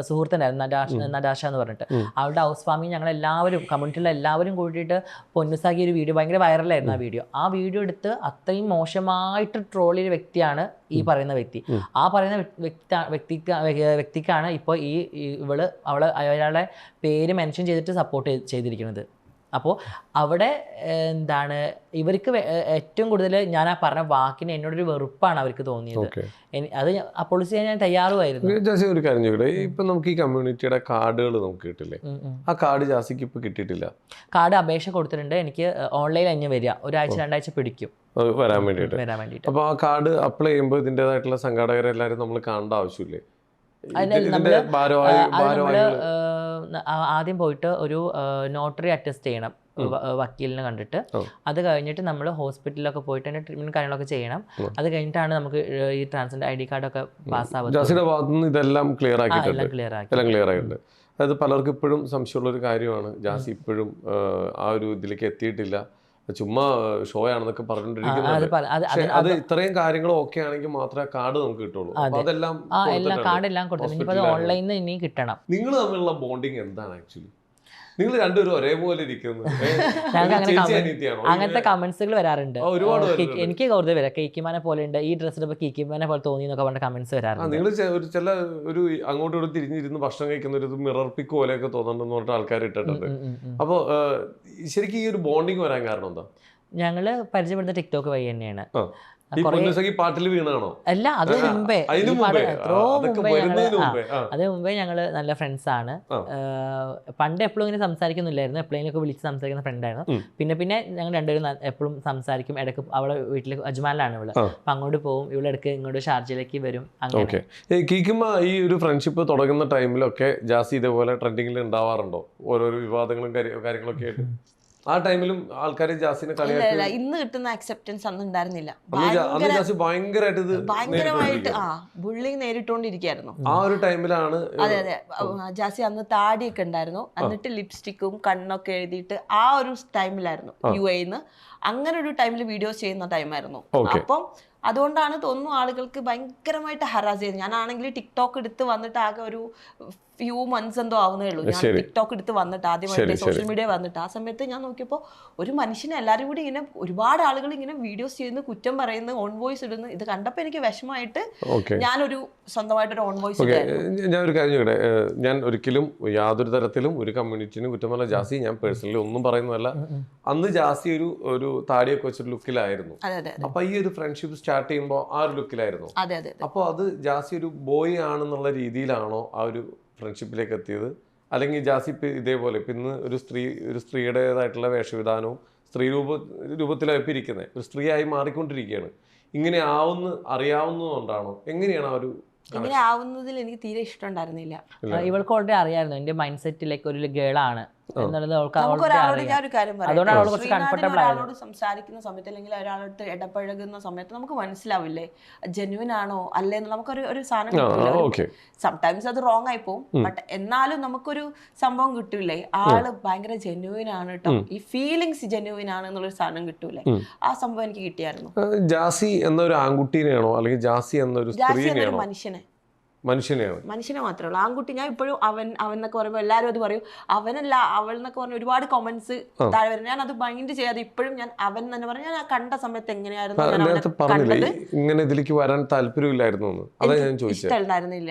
സുഹൃത്തുണ്ടായിരുന്നു നടാഷ എന്ന് പറഞ്ഞിട്ട്, അവളുടെ ഹൗസ് ഫാമിൽ ഞങ്ങളെല്ലാവരും കമ്മ്യൂണിറ്റിയിലെ എല്ലാവരും കൂട്ടിയിട്ട് പൊന്നുസാക്കി ഒരു വീഡിയോ ഭയങ്കര വൈറലായിരുന്നു. ആ വീഡിയോ എടുത്ത് അത്രയും മോശമായിട്ട് ട്രോൾ ചെയ്ത വ്യക്തിയാണ് ഈ പറയുന്ന വ്യക്തി. ആ പറയുന്ന വ്യക്തിക്കാണ് ഇപ്പോൾ അവളെ അയാളെ പേര് മെൻഷൻ ചെയ്തിട്ട് സപ്പോർട്ട് ചെയ്തിരിക്കുന്നത്. അപ്പോൾ അവിടെ എന്താണ് ഇവർക്ക് ഏറ്റവും കൂടുതൽ ഞാൻ ആ പറഞ്ഞ വാക്കിന് എന്നോടൊരു വെറുപ്പാണ് അവർക്ക് തോന്നിയത്. അത് അപ്പോളജി ചെയ്യാൻ ഞാൻ തയ്യാറുമായിരുന്നു. ജാസി ഒരു കാര്യം ചോദിക്കട്ടെ, ഇപ്പൊ നമുക്ക് ഈ കമ്മ്യൂണിറ്റിയുടെ കാർഡുകൾ നമുക്ക് കിട്ടില്ലേ, ആ കാർഡ് ജാസിക്ക് ഇപ്പൊ കിട്ടിയിട്ടില്ല? കാർഡ് അപേക്ഷ കൊടുത്തിട്ടുണ്ട്, എനിക്ക് ഓൺലൈനിൽ തന്നെ വരിക, ഒരാഴ്ച 2 ആഴ്ച പിടിക്കും വരാൻ വേണ്ടിയിട്ട്. അപ്പൊ ആ കാർഡ് അപ്ലൈ ചെയ്യുമ്പോൾ ഇതിൻ്റെതായിട്ടുള്ള സംഘാടകരെല്ലാവരും നമ്മൾ കാണേണ്ട ആവശ്യമില്ലേ? ആദ്യം പോയിട്ട് ഒരു നോട്ടറി അറ്റസ്റ്റ് ചെയ്യണം വക്കീലിനെ കണ്ടിട്ട്. അത് കഴിഞ്ഞിട്ട് നമ്മൾ ഹോസ്പിറ്റലിലൊക്കെ പോയിട്ട് അതിന്റെ ട്രീറ്റ്മെന്റ് കാര്യങ്ങളൊക്കെ ചെയ്യണം. അത് കഴിഞ്ഞിട്ടാണ് നമുക്ക് ഈ ട്രാൻസ്ജെൻഡർ ID കാർഡൊക്കെ പാസ്സാവുന്നത്. ഇതെല്ലാം ക്ലിയർ ആയിട്ടുണ്ട്. അതായത് പലർക്കും ഇപ്പോഴും സംശയമുള്ള ഒരു കാര്യമാണ്, ജാസി ഇപ്പോഴും ആ ഒരു ഇതിലേക്ക് എത്തിയിട്ടില്ല, ചുമ്മാ ഷോ ആണെന്നൊക്കെ പറഞ്ഞിട്ടിരിക്കുന്നത്. അത് ഇത്രയും കാര്യങ്ങൾ ഓക്കെ ആണെങ്കിൽ മാത്രമേ കാർഡ് നമുക്ക് കിട്ടുള്ളൂ. അതെല്ലാം കാർഡെല്ലാം കൊടുത്തു, ഓൺലൈനിൽ ഇനി കിട്ടണം. നിങ്ങൾ തമ്മിലുള്ള ബോണ്ടിങ് എന്താണ് ആക്ച്വലി? നിങ്ങൾ രണ്ടുപേരും ഒരേപോലെ ഇരിക്കുന്നു. അങ്ങനത്തെ കമന്റ്സുകൾ വരാറുണ്ട്, എനിക്ക് കൂടുതൽ വരാം. കീക്കിമാനെ പോലെ ഉണ്ട്, ഈ ഡ്രസ് ഇടുമ്പോൾ കീക്കിമാനെ പോലെ തോന്നി എന്നൊക്കെ പറഞ്ഞ കമന്റ്സ് വരാറുണ്ട്. നിങ്ങൾ ചില ഒരു അങ്ങോട്ടും ഇങ്ങോട്ടും തിരിഞ്ഞിരുന്ന് ഭക്ഷണം കഴിക്കുന്ന ഒരു മിറർ പിക്ക് പോലെയൊക്കെ തോന്നുന്നുണ്ടെന്ന് പറഞ്ഞിട്ട് ആൾക്കാർ ഇട്ടിട്ടുണ്ട്. അപ്പോൾ ശരിക്കും ഈ ഒരു ബോണ്ടിങ് വരാൻ കാരണം എന്താ? ഞങ്ങള് പരിചയപ്പെടുന്ന ടിക്ടോക്ക് വഴി തന്നെയാണ്. പാട്ടിൽ വീണാണോ? അല്ല, അത് മുമ്പേ ഞങ്ങള് നല്ല ഫ്രണ്ട്സ് ആണ്. പണ്ട് എപ്പോഴും ഇങ്ങനെ സംസാരിക്കുന്നില്ലായിരുന്നു, എപ്പോഴെങ്കിലും വിളിച്ച് സംസാരിക്കുന്ന ഫ്രണ്ടായിരുന്നു. പിന്നെ ഞങ്ങൾ രണ്ടുപേരും എപ്പോഴും സംസാരിക്കും. ഇടയ്ക്ക് അവളെ വീട്ടിൽ അജ്മാനിലാണ് ഇവള്, അപ്പൊ അങ്ങോട്ട് പോകും, ഇവിടെ ഇടയ്ക്ക് ഇങ്ങോട്ട് ഷാർജയിലേക്ക് വരും. അങ്ങനെ ഈ ഒരു ഫ്രണ്ട്ഷിപ്പ് തുടങ്ങുന്ന ടൈമിലൊക്കെ ജാസി ഇതേപോലെ ട്രെൻഡിങ്ങിൽ ഉണ്ടാവാറുണ്ടോ ഓരോരോ വിവാദങ്ങളും കാര്യങ്ങളൊക്കെ ആയിട്ട്? ആ ടൈമിലും ആൾക്കാർ ജാസിനെ കളിയാക്കി. ഇന്ന് കിട്ടുന്ന അക്സെപ്റ്റൻസ് അന്ന് ഉണ്ടായിരുന്നില്ല, ഭയങ്കരമായിട്ട് ബുള്ളിങ് നേരിട്ടോണ്ടിരിക്കായിരുന്നു. ആ ഒരു ടൈമിലാണ്. അതെ, ജാസി അന്ന് താടിയൊക്കെ ഉണ്ടായിരുന്നു, എന്നിട്ട് ലിപ്സ്റ്റിക്കും കണ്ണൊക്കെ എഴുതിയിട്ട് ആ ഒരു ടൈമിലായിരുന്നു UAE. അങ്ങനെ ഒരു ടൈമിൽ വീഡിയോസ് ചെയ്യുന്ന ടൈമായിരുന്നു. അപ്പം അതുകൊണ്ടാണ് തോന്നുന്നു ആളുകൾക്ക് ഭയങ്കരമായിട്ട് ഹറാസ് ചെയ്തത്. ഞാനാണെങ്കിൽ ടിക്ടോക്ക് എടുത്ത് വന്നിട്ട് ആകെ ഒരു ഫ്യൂ മന്ത്സ് എന്തോ ആവുന്നേ ഉള്ളൂ. ഞാൻ ടിക്ടോക്ക് എടുത്ത് വന്നിട്ട് ആദ്യമായിട്ട് സോഷ്യൽ മീഡിയ വന്നിട്ട് ആ സമയത്ത് ഞാൻ നോക്കിയപ്പോൾ ഒരു മനുഷ്യനെ എല്ലാവരും കൂടി ഇങ്ങനെ ഒരുപാട് ആളുകൾ ഇങ്ങനെ വീഡിയോസ് ചെയ്യുന്നു, കുറ്റം പറയുന്നു, ഓൺ വോയിസ് ഇടുന്നു. ഇത് കണ്ടപ്പോൾ എനിക്ക് വിഷമമായിട്ട് ഞാനൊരു സ്വന്തമായിട്ടൊരു ഓൺ വോയിസ് ഇട്ടായിരുന്നു. ഞാൻ ഒരു കാര്യം ചോദിക്കട്ടെ, ഞാൻ ഒരിക്കലും യാതൊരു തരത്തിലും ഒരു കമ്മ്യൂണിറ്റിനും കുറ്റം പറഞ്ഞ ജാസി ഞാൻ പേഴ്സണലി ഒന്നും പറയുന്നതല്ല. അന്ന് ജാസി ഒരു താടിയൊക്കെ വെച്ചൊരു ലുക്കിലായിരുന്നു. അപ്പൊ ഈ ഒരു ഫ്രണ്ട്ഷിപ്പ് സ്റ്റാർട്ട് ചെയ്യുമ്പോൾ ആ ഒരു ലുക്കിലായിരുന്നു. അപ്പോൾ അത് ജാസി ഒരു ബോയ് ആണെന്നുള്ള രീതിയിലാണോ ആ ഒരു ഫ്രണ്ട്ഷിപ്പിലേക്ക് എത്തിയത്? അല്ലെങ്കിൽ ജാസി ഇതേപോലെ ഇപ്പം ഇന്ന് ഒരു സ്ത്രീയുടേതായിട്ടുള്ള വേഷവിധാനവും സ്ത്രീ രൂപത്തിലായി ഇരിക്കുന്നത്, ഒരു സ്ത്രീയായി മാറിക്കൊണ്ടിരിക്കുകയാണ്, ഇങ്ങനെ അറിയാവുന്നതുകൊണ്ടാണോ? എങ്ങനെയാണ് ആ ഒരു ഇങ്ങനെ ആവുന്നതിൽ എനിക്ക് തീരെ ഇഷ്ടമുണ്ടായിരുന്നില്ല. ഇവൾക്ക് ഓൾറെഡി അറിയായിരുന്നു എന്റെ മൈൻഡ് സെറ്റിലേക്ക് ഒരു ഗേളാണ് എന്നുള്ളത്. ഒരാളോട് സംസാരിക്കുന്ന സമയത്ത് അല്ലെങ്കിൽ ഒരാളോട് ഇടപഴകുന്ന സമയത്ത് നമുക്ക് മനസ്സിലാവില്ലേ ജെന്യുവൻ ആണോ അല്ലേ എന്നുള്ള നമുക്കൊരു സാധനം കിട്ടില്ല. സംടൈംസ് അത് റോങ് ആയി പോകും, ബട്ട് എന്നാലും നമുക്കൊരു സംഭവം കിട്ടൂലേ, ആള് ഭയങ്കര ജെന്യുവൻ ആണ് കേട്ടോ, ഈ ഫീലിങ്സ് ജെന്യുവൻ ആണ് എന്നുള്ളൊരു സാധനം കിട്ടൂലേ. ആ സംഭവം എനിക്ക് കിട്ടിയായിരുന്നു. ജാസി എന്നൊരു ആൺകുട്ടീനെയാണോ അല്ലെങ്കിൽ ജാസി എന്നൊരു സ്ത്രീയെയാണോ? മനുഷ്യനെ മാത്രമേ ഉള്ളൂ. ആൺകുട്ടി ഞാൻ ഇപ്പോഴും അവൻ എന്നൊക്കെ പറയുമ്പോൾ എല്ലാവരും അത് പറയും, അവനല്ല അവൾ എന്നൊക്കെ പറഞ്ഞ ഒരുപാട് കമന്റ്സ് താഴെ വരും. ഞാൻ അത് മൈൻഡ് ചെയ്യാതെ ഇപ്പോഴും ഞാൻ അവൻ തന്നെ പറഞ്ഞു. ഞാൻ ആ കണ്ട സമയത്ത് എങ്ങനെയായിരുന്നു ഇങ്ങനെ ഇതിലേക്ക് വരാൻ താല്പര്യമില്ലായിരുന്നു, ഇഷ്ടമുണ്ടായിരുന്നില്ല.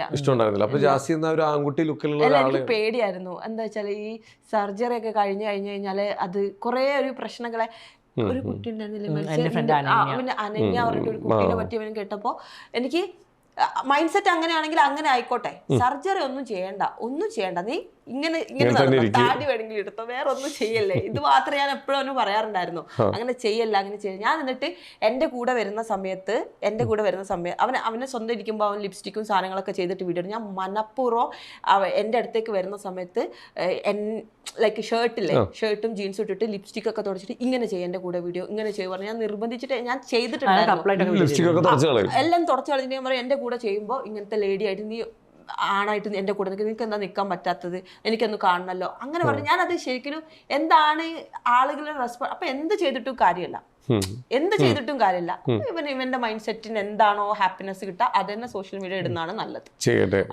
അപ്പൊ ജാസി എന്ന ഒരു ആൺകുട്ടി ലുക്കിലുള്ള എനിക്ക് പേടിയായിരുന്നു. എന്താ വെച്ചാൽ ഈ സർജറി ഒക്കെ കഴിഞ്ഞു കഴിഞ്ഞാല് അത് കുറെ ഒരു പ്രശ്നങ്ങളെ ഒരു കുട്ടി ഉണ്ടായിരുന്നില്ല അനന്യ പറഞ്ഞിട്ട് ഒരു കുട്ടീനെ പറ്റി അവനും കേട്ടപ്പോ എനിക്ക് മൈൻഡ് സെറ്റ് അങ്ങനെയാണെങ്കിൽ അങ്ങനെ ആയിക്കോട്ടെ, സർജറി ഒന്നും ചെയ്യണ്ട, നീ ഇങ്ങനെ താടി വേണമെങ്കിൽ എടുത്തോ, വേറെ ഒന്നും ചെയ്യല്ലേ. ഇത് മാത്രമേ ഞാൻ എപ്പോഴും പറയാറുണ്ടായിരുന്നു, അങ്ങനെ ചെയ്യല്ല. ഞാൻ എന്നിട്ട് എൻ്റെ കൂടെ വരുന്ന സമയത്ത് അവനെ സ്വന്തം ഇരിക്കുമ്പോൾ അവൻ ലിപ്സ്റ്റിക്കും സാധനങ്ങളൊക്കെ ചെയ്തിട്ട് വീഡിയോ ഞാൻ മനഃപൂർവ്വം എൻ്റെ അടുത്തേക്ക് വരുന്ന സമയത്ത് ലൈക്ക് ഷർട്ടും ജീൻസും ഇട്ടിട്ട് ലിപ്സ്റ്റിക് ഒക്കെ തുടച്ചിട്ട് ഇങ്ങനെ ചെയ്യും, എൻ്റെ കൂടെ വീഡിയോ ഇങ്ങനെ ചെയ്യും പറഞ്ഞു. ഞാൻ നിർബന്ധിച്ചിട്ട് ഞാൻ ചെയ്തിട്ടുണ്ടായിരുന്നു. എല്ലാം തുടച്ചു കളഞ്ഞിട്ട് ഞാൻ പറയും, എൻ്റെ കൂടെ ചെയ്യുമ്പോൾ ഇങ്ങനത്തെ ലേഡി ആയിട്ട് നീ ആണായിട്ട് എൻ്റെ കൂടെ നിനക്ക് എന്താ നിൽക്കാൻ പറ്റാത്തത്, എനിക്കൊന്ന് കാണണമല്ലോ അങ്ങനെ പറഞ്ഞു. ഞാനത് ശരിക്കും എന്താണ് ആളുകളുടെ റെസ്പോൺസ്. അപ്പൊ എന്ത് ചെയ്തിട്ടും കാര്യമില്ല, ഇവന്റെ മൈൻഡ് സെറ്റിന് എന്താണോ ഹാപ്പിനെസ് കിട്ടുക അത് തന്നെ സോഷ്യൽ മീഡിയ ഇടുന്നതാണ് നല്ലത്.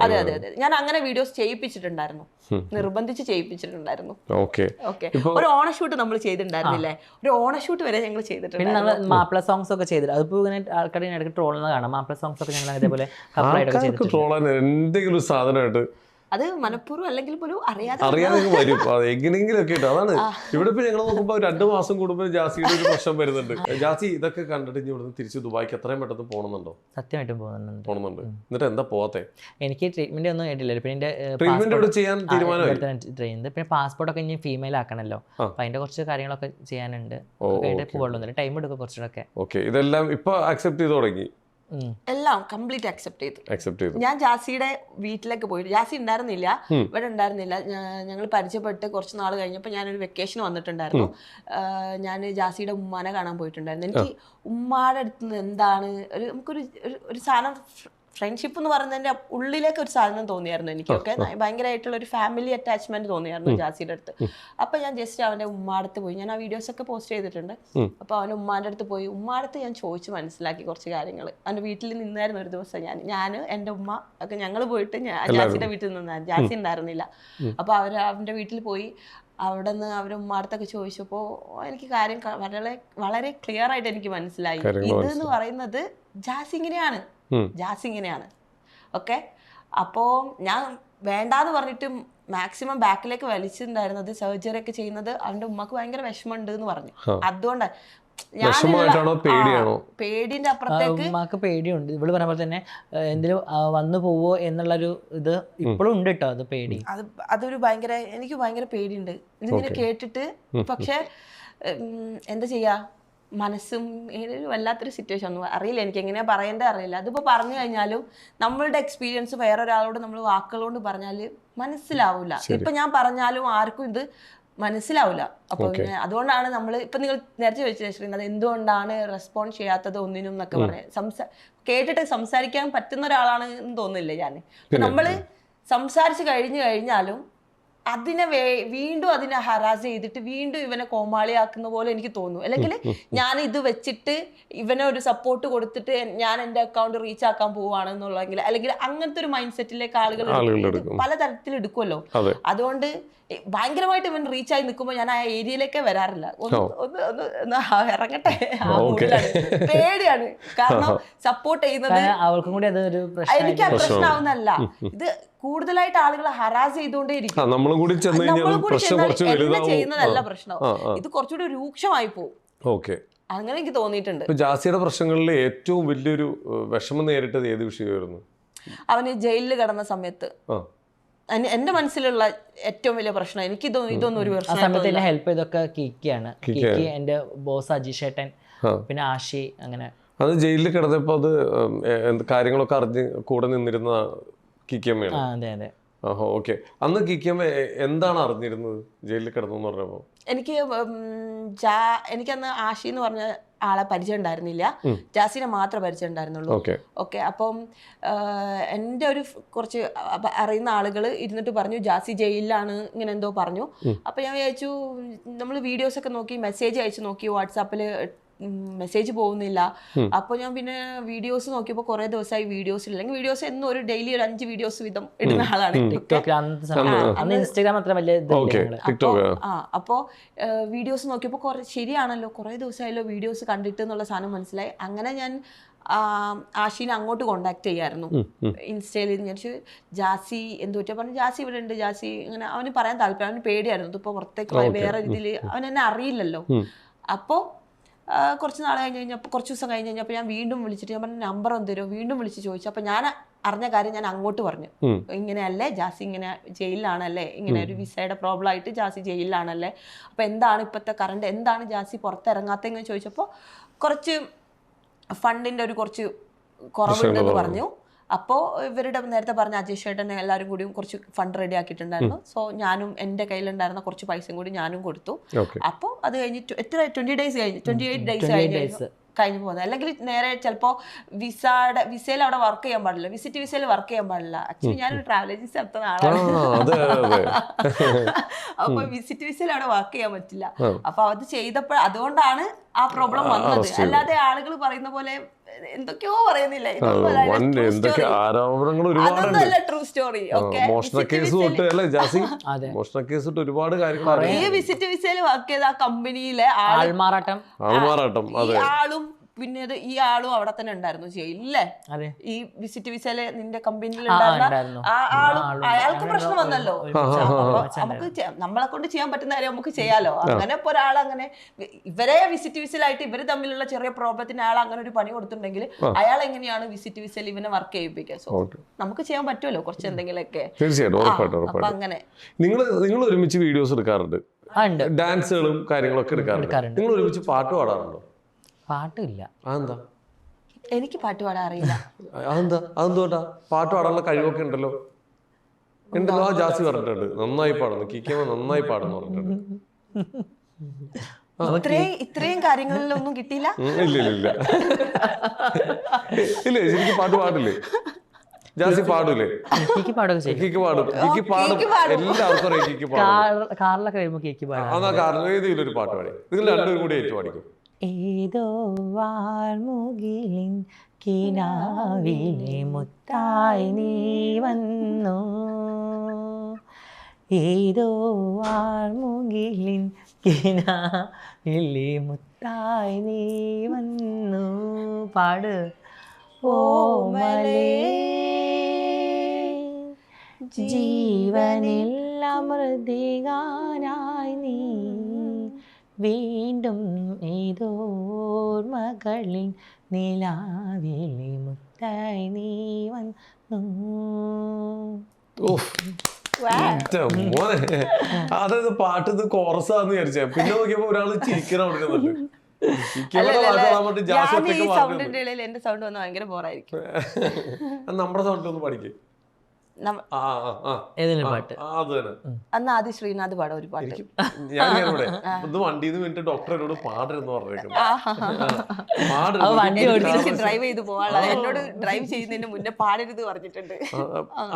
അതെ. ഞാൻ അങ്ങനെ വീഡിയോസ് ചെയ്യിപ്പിച്ചിട്ടുണ്ടായിരുന്നു, നിർബന്ധിച്ച് ചെയ്യിപ്പിച്ചിട്ടുണ്ടായിരുന്നു. ഒരു ഓണഷൂട്ട് നമ്മൾ ചെയ്തിട്ടുണ്ടായിരുന്നില്ലേ, ഒരു ഓണഷൂട്ട് വരെ ഞങ്ങൾ ചെയ്തിട്ടുണ്ട്. മാപ്പിള സോങ്സ് ഒക്കെ ചെയ്തിട്ട് അതിപ്പോ ആൾക്കാർ ഇടയ്ക്ക് ട്രോളുന്നത് കാണാം. മാപ്പിള സോങ്സ് ഒക്കെ ഞങ്ങൾ അതേപോലെ എന്തെങ്കിലും സാധനമായിട്ട് അത് മനഃപൂർവ്വം അല്ലെങ്കിൽ പോലും അറിയാതെ വരും. എങ്ങനെയെങ്കിലും ഒക്കെ ഇട്ട് അതാണ്. ഇവിടെ ഇപ്പൊ ഞങ്ങൾ നോക്കുമ്പോ 2 മാസം കൂടുമ്പോൾ ജാസിയുടെ ഒരു പ്രശ്നം വരുന്നുണ്ട്. ജാസി ഇതൊക്കെ കണ്ടിട്ട് ഇവിടുന്ന് തിരിച്ച് ദുബായിക്ക് എത്രയും പെട്ടെന്ന് പോകണമെന്നുണ്ടോ? സത്യമായിട്ടും പോകുന്നുണ്ട്. എന്നിട്ട് എന്താ പോവാത്തെ? എനിക്ക് ട്രീറ്റ്മെന്റ് ഒന്നും കേട്ടില്ല. പിന്നെ ട്രീറ്റ്മെന്റ് ഇവിടെ ചെയ്യാൻ തീരുമാനമായി. പിന്നെ പാസ്പോർട്ടൊക്കെ ഇനി ഫീമെയിൽ ആക്കണല്ലോ, അപ്പൊ അതിന്റെ കുറച്ച് കാര്യങ്ങളൊക്കെ ചെയ്യാനുണ്ട്. പോകുള്ളൂ, ടൈം എടുക്കും കുറച്ചുകൂടെ. ഓക്കെ, ഇതെല്ലാം ഇപ്പൊ അക്സെപ്റ്റ് ചെയ്ത് തുടങ്ങി? എല്ലാം കംപ്ലീറ്റ് അക്സെപ്റ്റ് ചെയ്തു. ഞാൻ ജാസിയുടെ വീട്ടിലേക്ക് പോയി. ജാസി ഉണ്ടായിരുന്നില്ല, ഇവിടെ ഉണ്ടായിരുന്നില്ല. ഞങ്ങൾ പരിചയപ്പെട്ട് കുറച്ച് നാൾ കഴിഞ്ഞപ്പോൾ ഞാനൊരു വെക്കേഷൻ വന്നിട്ടുണ്ടായിരുന്നു. ഞാൻ ജാസിയുടെ ഉമ്മാനെ കാണാൻ പോയിട്ടുണ്ടായിരുന്നു. എനിക്ക് ഉമ്മാടെ അടുത്ത് നിന്ന് എന്താണ് നമുക്കൊരു സാധനം, ഫ്രണ്ട്ഷിപ്പ് എന്ന് പറയുന്നതിന്റെ ഉള്ളിലേക്ക് ഒരു സാധനം തോന്നിയായിരുന്നു എനിക്കൊക്കെ. ഭയങ്കരമായിട്ടുള്ള ഒരു ഫാമിലി അറ്റാച്ച്മെന്റ് തോന്നിയായിരുന്നു ജാസിയുടെ അടുത്ത്. അപ്പൊ ഞാൻ ജസ്റ്റ് അവന്റെ ഉമ്മാടെ അടുത്ത് പോയി. ഞാൻ ആ വീഡിയോസ് ഒക്കെ പോസ്റ്റ് ചെയ്തിട്ടുണ്ട്. അപ്പൊ അവന്റെ ഉമ്മാന്റെ അടുത്ത് പോയി. ഉമ്മാടെ അടുത്ത് ഞാൻ ചോദിച്ചു മനസ്സിലാക്കി കുറച്ച് കാര്യങ്ങൾ. അവന്റെ വീട്ടിൽ നിന്നായിരുന്നു ഒരു ദിവസം ഞാൻ എൻ്റെ ഉമ്മ ഒക്കെ ഞങ്ങൾ പോയിട്ട് ജാസിയുടെ വീട്ടിൽ നിന്നായിരുന്നു. ജാസി ഉണ്ടായിരുന്നില്ല. അപ്പൊ അവന്റെ വീട്ടിൽ പോയി. അവിടെ നിന്ന് അവരുടെ ഉമ്മാടത്തൊക്കെ ചോദിച്ചപ്പോൾ എനിക്ക് കാര്യം വളരെ ക്ലിയർ ആയിട്ട് എനിക്ക് മനസ്സിലായി. ഇതെന്ന് പറയുന്നത് ജാസി ഇങ്ങനെയാണ്. ഓക്കെ, അപ്പോൾ ഞാൻ വേണ്ടാന്ന് പറഞ്ഞിട്ട് മാക്സിമം ബാക്കിലേക്ക് വലിച്ചിട്ടുണ്ടായിരുന്നത്, സർജറി ഒക്കെ ചെയ്യുന്നത് അവന്റെ ഉമ്മക്ക് ഭയങ്കര വിഷമമുണ്ട് എന്ന് പറഞ്ഞു. അതുകൊണ്ട് പേടിന്റെ അപ്പുറത്തേക്ക് ഉമ്മാക്ക് പേടിയുണ്ട്. ഇവള് പറഞ്ഞ പോലെ തന്നെ എന്തെങ്കിലും വന്നു പോവോ എന്നുള്ളൊരു ഇത് ഇപ്പോഴും ഉണ്ട് കേട്ടോ. അത് പേടി, അതൊരു എനിക്ക് ഭയങ്കര പേടിയുണ്ട് ഇതിങ്ങനെ കേട്ടിട്ട്. പക്ഷെ എന്താ ചെയ്യാ, മനസ്സും വല്ലാത്തൊരു സിറ്റുവേഷൻ. ഒന്നും അറിയില്ല, എനിക്ക് എങ്ങനെയാ പറയേണ്ടത് അറിയില്ല. അതിപ്പോ പറഞ്ഞു കഴിഞ്ഞാലും നമ്മളുടെ എക്സ്പീരിയൻസ് വേറൊരാളോട് നമ്മൾ വാക്കുകളോട് പറഞ്ഞാല് മനസ്സിലാവൂല. ഇപ്പൊ ഞാൻ പറഞ്ഞാലും ആർക്കും ഇത് മനസ്സിലാവില്ല. അപ്പൊ അതുകൊണ്ടാണ് നമ്മൾ ഇപ്പൊ നിങ്ങൾ നേരത്തെ ചോദിച്ചത് എന്തുകൊണ്ടാണ് റെസ്പോണ്ട് ചെയ്യാത്തത് ഒന്നിനും എന്നൊക്കെ പറഞ്ഞ് കേട്ടിട്ട് സംസാരിക്കാൻ പറ്റുന്ന ഒരാളാണ് എന്ന് തോന്നുന്നില്ല ഞാൻ. നമ്മള് സംസാരിച്ച് കഴിഞ്ഞാലും വീണ്ടും അതിനെ ഹറാസ് ചെയ്തിട്ട് വീണ്ടും ഇവനെ കോമാളിയാക്കുന്ന പോലെ എനിക്ക് തോന്നുന്നു. അല്ലെങ്കിൽ ഞാൻ ഇത് വെച്ചിട്ട് ഇവനെ ഒരു സപ്പോർട്ട് കൊടുത്തിട്ട് ഞാൻ എൻ്റെ അക്കൗണ്ട് റീച്ച് ആക്കാൻ പോവുകയാണെന്നുള്ളെങ്കിൽ, അല്ലെങ്കിൽ അങ്ങനത്തെ ഒരു മൈൻഡ് സെറ്റിലേക്ക് ആളുകൾ പലതരത്തിൽ എടുക്കുമല്ലോ. അതുകൊണ്ട് ഭയങ്കരമായിട്ട് ഇവൻ റീച്ച് ആയി നിൽക്കുമ്പോൾ ഞാൻ ആ ഏരിയയിലേക്കേ വരാറില്ല. ഒന്ന് ഇറങ്ങട്ടെ, പേടിയാണ്. കാരണം സപ്പോർട്ട് ചെയ്യുന്നത് എനിക്ക് ആ പ്രശ്നമാവുന്നല്ല. ഇത് കൂടുതലായിട്ട് ആളുകളെ ഹറാസ് ചെയ്തുകൊണ്ടേയിരിക്കും. ചെയ്യുന്നതല്ല പ്രശ്നം, ഇത് കുറച്ചുകൂടി രൂക്ഷമായി പോകും. അങ്ങനെ എനിക്ക് തോന്നിയിട്ടുണ്ട്. ജാസിയുടെ പ്രശ്നങ്ങളിൽ ഏറ്റവും വലിയൊരു വിഷമം നേരിട്ടത് ഏത് വിഷയമായിരുന്നു? അവന് ജയിലിൽ കിടന്ന സമയത്ത് എന്റെ മനസ്സിലുള്ള ഏറ്റവും വലിയ പ്രശ്നം എനിക്ക് ഇതൊന്നും ഒരു പ്രശ്നം. ഹെൽപ്പ് ചെയ്തൊക്കെ കിക്കിയാണ്. കിക്കി, എന്റെ ബോസ് അജീഷേട്ടൻ, പിന്നെ ആഷി, അങ്ങനെ. അത് ജയിലിൽ കിടന്നപ്പോ അത് കാര്യങ്ങളൊക്കെ അറിഞ്ഞ് കൂടെ നിന്നിരുന്ന കിക്കിയമ്മയാണ്. അതെ അതെ. ഓക്കെ, അന്ന് കിക്കിയമ്മ എന്താണ് അറിഞ്ഞിരുന്നത് ജയിലിൽ കിടന്നു എന്ന് പറഞ്ഞപ്പോ? എനിക്കന്ന് ആഷി എന്ന് പറഞ്ഞ ആളെ പരിചയം ഉണ്ടായിരുന്നില്ല, ജാസിനെ മാത്രമേ പരിചയം ഉണ്ടായിരുന്നുള്ളൂ. ഓക്കെ, അപ്പം എൻ്റെ ഒരു കുറച്ച് അറിയുന്ന ആളുകൾ ഇരുന്നിട്ട് പറഞ്ഞു ജാസി ജയിലിലാണ്, ഇങ്ങനെ എന്തോ പറഞ്ഞു. അപ്പൊ ഞാൻ വിചാരിച്ചു, നമ്മൾ വീഡിയോസ് ഒക്കെ നോക്കി, മെസ്സേജ് അയച്ചു നോക്കി, വാട്സാപ്പിൽ മെസ്സേജ് പോകുന്നില്ല. അപ്പോൾ ഞാൻ പിന്നെ വീഡിയോസ് നോക്കിയപ്പോൾ കുറെ ദിവസമായി വീഡിയോസ് ഇല്ലെങ്കിൽ വീഡിയോസ് എന്നും ഒരു ഡെയിലി ഒരു 5 വീഡിയോസ് വീതം ഇടുന്ന ആളാണ്. അപ്പോൾ വീഡിയോസ് നോക്കിയപ്പോൾ ശരിയാണല്ലോ, കുറെ ദിവസമായല്ലോ വീഡിയോസ് കണ്ടിട്ട് എന്നുള്ള സാധനം മനസ്സിലായി. അങ്ങനെ ഞാൻ ആഷീനെ അങ്ങോട്ട് കോണ്ടാക്ട് ചെയ്യായിരുന്നു ഇൻസ്റ്റയിൽ. ഞാൻ ജാസി എന്തുപറ്റാ പറഞ്ഞു, ജാസി ഇവിടെ ഉണ്ട്, ജാസി ഇങ്ങനെ. അവന് പറയാൻ താല്പര്യം, അവന് പേടിയായിരുന്നു. ഇതിപ്പോൾ പുറത്തേക്ക് വേറെ രീതിയിൽ അവൻ എന്നെ അറിയില്ലല്ലോ. അപ്പോൾ കുറച്ച് നാൾ കുറച്ച് ദിവസം കഴിഞ്ഞ് കഴിഞ്ഞപ്പോൾ ഞാൻ വീണ്ടും വിളിച്ചിട്ട് ഞാൻ പറഞ്ഞു നമ്പർ ഒന്ന് തരുമോ, വീണ്ടും വിളിച്ച് ചോദിച്ചു. അപ്പം ഞാൻ അറിഞ്ഞ കാര്യം ഞാൻ അങ്ങോട്ട് പറഞ്ഞു, ഇങ്ങനെയല്ലേ ജാസി ഇങ്ങനെ ജയിലിലാണല്ലേ, ഇങ്ങനെ ഒരു വിസയുടെ പ്രോബ്ലം ആയിട്ട് ജാസി ജയിലിലാണല്ലേ, അപ്പം എന്താണ് ഇപ്പോഴത്തെ കറണ്ട്, എന്താണ് ജാസി പുറത്തിറങ്ങാത്തതെന്ന് ചോദിച്ചപ്പോൾ കുറച്ച് ഫണ്ടിൻ്റെ ഒരു കുറച്ച് കുറവുണ്ടെന്ന് പറഞ്ഞു. അപ്പോൾ ഇവരുടെ നേരത്തെ പറഞ്ഞ അജീഷ് ചേട്ടൻ എല്ലാവരും കൂടിയും കുറച്ച് ഫണ്ട് റെഡി ആക്കിയിട്ടുണ്ടായിരുന്നു. സോ ഞാനും എൻ്റെ കയ്യിലുണ്ടായിരുന്ന കുറച്ച് പൈസയും കൂടി ഞാനും കൊടുത്തു. അപ്പോൾ അത് കഴിഞ്ഞിട്ട് 28 ഡേയ്സ് കഴിഞ്ഞ് പോകുന്നത്. അല്ലെങ്കിൽ നേരെ ചിലപ്പോൾ വിസയിൽ അവിടെ വർക്ക് ചെയ്യാൻ പാടില്ല, വിസിറ്റ് വിസയിൽ വർക്ക് ചെയ്യാൻ പാടില്ല. ആക്ച്വലി ഞാനൊരു ട്രാവൽ ഏജൻസി നടത്തുന്ന ആളാണ്. അപ്പൊ വിസിറ്റ് വിസയിൽ അവിടെ വർക്ക് ചെയ്യാൻ പറ്റില്ല. അപ്പൊ അത് ചെയ്തപ്പോൾ അതുകൊണ്ടാണ് ആ പ്രോബ്ലം വന്നത്. അല്ലാതെ ആളുകൾ പറയുന്ന പോലെ എന്തൊക്കെയോ പറയുന്നില്ല, ട്രൂ സ്റ്റോറി. ഈ വിസിറ്റ് വിസയിൽ വർക്ക് ചെയ്ത ആ കമ്പനിയിലെ ആളും പിന്നെ ഈ ആളും അവിടെ തന്നെ ഉണ്ടായിരുന്നു ജയിലില്ലേ, അതെ ഈ വിസിറ്റ് വിസയില് നിന്റെ കമ്പനിയിൽ ഉണ്ടായിരുന്ന ആ ആളും, അയാൾക്ക് പ്രശ്നം വന്നല്ലോ. നമുക്ക് നമ്മളെ കൊണ്ട് ചെയ്യാൻ പറ്റുന്ന കാര്യം നമുക്ക് ചെയ്യാലോ. അങ്ങനെ ഇപ്പൊ ഒരാളങ്ങനെ ഇവരെ വിസിറ്റ് വിസയിലായിട്ട് ഇവര് തമ്മിലുള്ള ചെറിയ പ്രോബ്ലത്തിന് അയാൾ അങ്ങനെ ഒരു പണി കൊടുത്തിട്ടുണ്ടെങ്കിൽ അയാൾ എങ്ങനെയാണ് വിസിറ്റ് വിസയിൽ ഇവനെ വർക്ക് ചെയ്യിപ്പിക്കുക? സോ നമുക്ക് ചെയ്യാൻ പറ്റുമല്ലോ കുറച്ച് എന്തെങ്കിലുമൊക്കെ. തീർച്ചയായിട്ടും അപ്പൊ അങ്ങനെ നിങ്ങൾ ഒരുമിച്ച് വീഡിയോസ് എടുക്കാറുണ്ട്, ഡാൻസുകളും കാര്യങ്ങളൊക്കെ എടുക്കാറുണ്ട്. നിങ്ങൾ ഒരുമിച്ച് പാട്ട് പാടാറുണ്ടോ? പാട്ടില്ല. അതെന്താ? എനിക്ക് പാട്ട് പാടാൻ അറിയില്ല. അതെന്തുകൊണ്ടാ? പാട്ട് പാടാനുള്ള കഴിവൊക്കെ ഉണ്ടല്ലോ. ആ ജാസി പറഞ്ഞിട്ടുണ്ട് നന്നായി പാടുന്നു, കിക്കിയമ്മ നന്നായി പാടുന്നു പറഞ്ഞിട്ടുണ്ട്. ഇത്രയും കാര്യങ്ങളിലൊന്നും കിട്ടിയില്ല. ഇല്ല ശരിക്കും പാട്ട് പാടില്ലേ ജാസി? പാടൂലേ? എല്ലാവർക്കും കാറിലൊക്കെ വരുമ്പോ കേക്ക് പാടാം. കാറിൽ ഏതെങ്കിലും ഒരു പാട്ട് പാടി നിങ്ങൾ രണ്ടുപേരും കൂടി ഏറ്റു പാടിക്കും. ഏതോ വാർമുകിലിൻ കിനാവിലെ മുത്തായി നീ വന്നു, ഏതോ വാർമുകിലിൻ കിനാവിലെ മുത്തായി നീ വന്നു. പാട്. ഓമലേ ജീവനിൽ അമൃതികാനായി നീ വീണ്ടും ഏതോർമകളിൽ നിലാവിലെ മുത്തായി നീ വന്നു. അതായത് പാട്ട് ഇത് കോറസാന്ന് വിചാരിച്ച, പിന്നെ നോക്കിയപ്പോ ഒരാള് ചിരിക്കണം കൊടുക്കുന്നുണ്ട്. എന്റെ സൗണ്ട് വന്ന് ഭയങ്കര ബോറായിരിക്കും. നമ്മുടെ സൗണ്ട് ഒന്ന് പഠിക്കേ. അന്ന് ആദ്യം ശ്രീനാഥ് പാടാം ഒരു പാട്ട്. ഞാനിവിടെ വണ്ടിന്ന് വേണ്ടിട്ട് ഡോക്ടർ എന്നോട് പാടരുന്ന് പറഞ്ഞേക്കുന്നു. ഡ്രൈവ് ചെയ്ത് പോവാളാ, എന്നോട് ഡ്രൈവ് ചെയ്യുന്നതിന് മുന്നേ പാടരുത് പറഞ്ഞിട്ടുണ്ട്.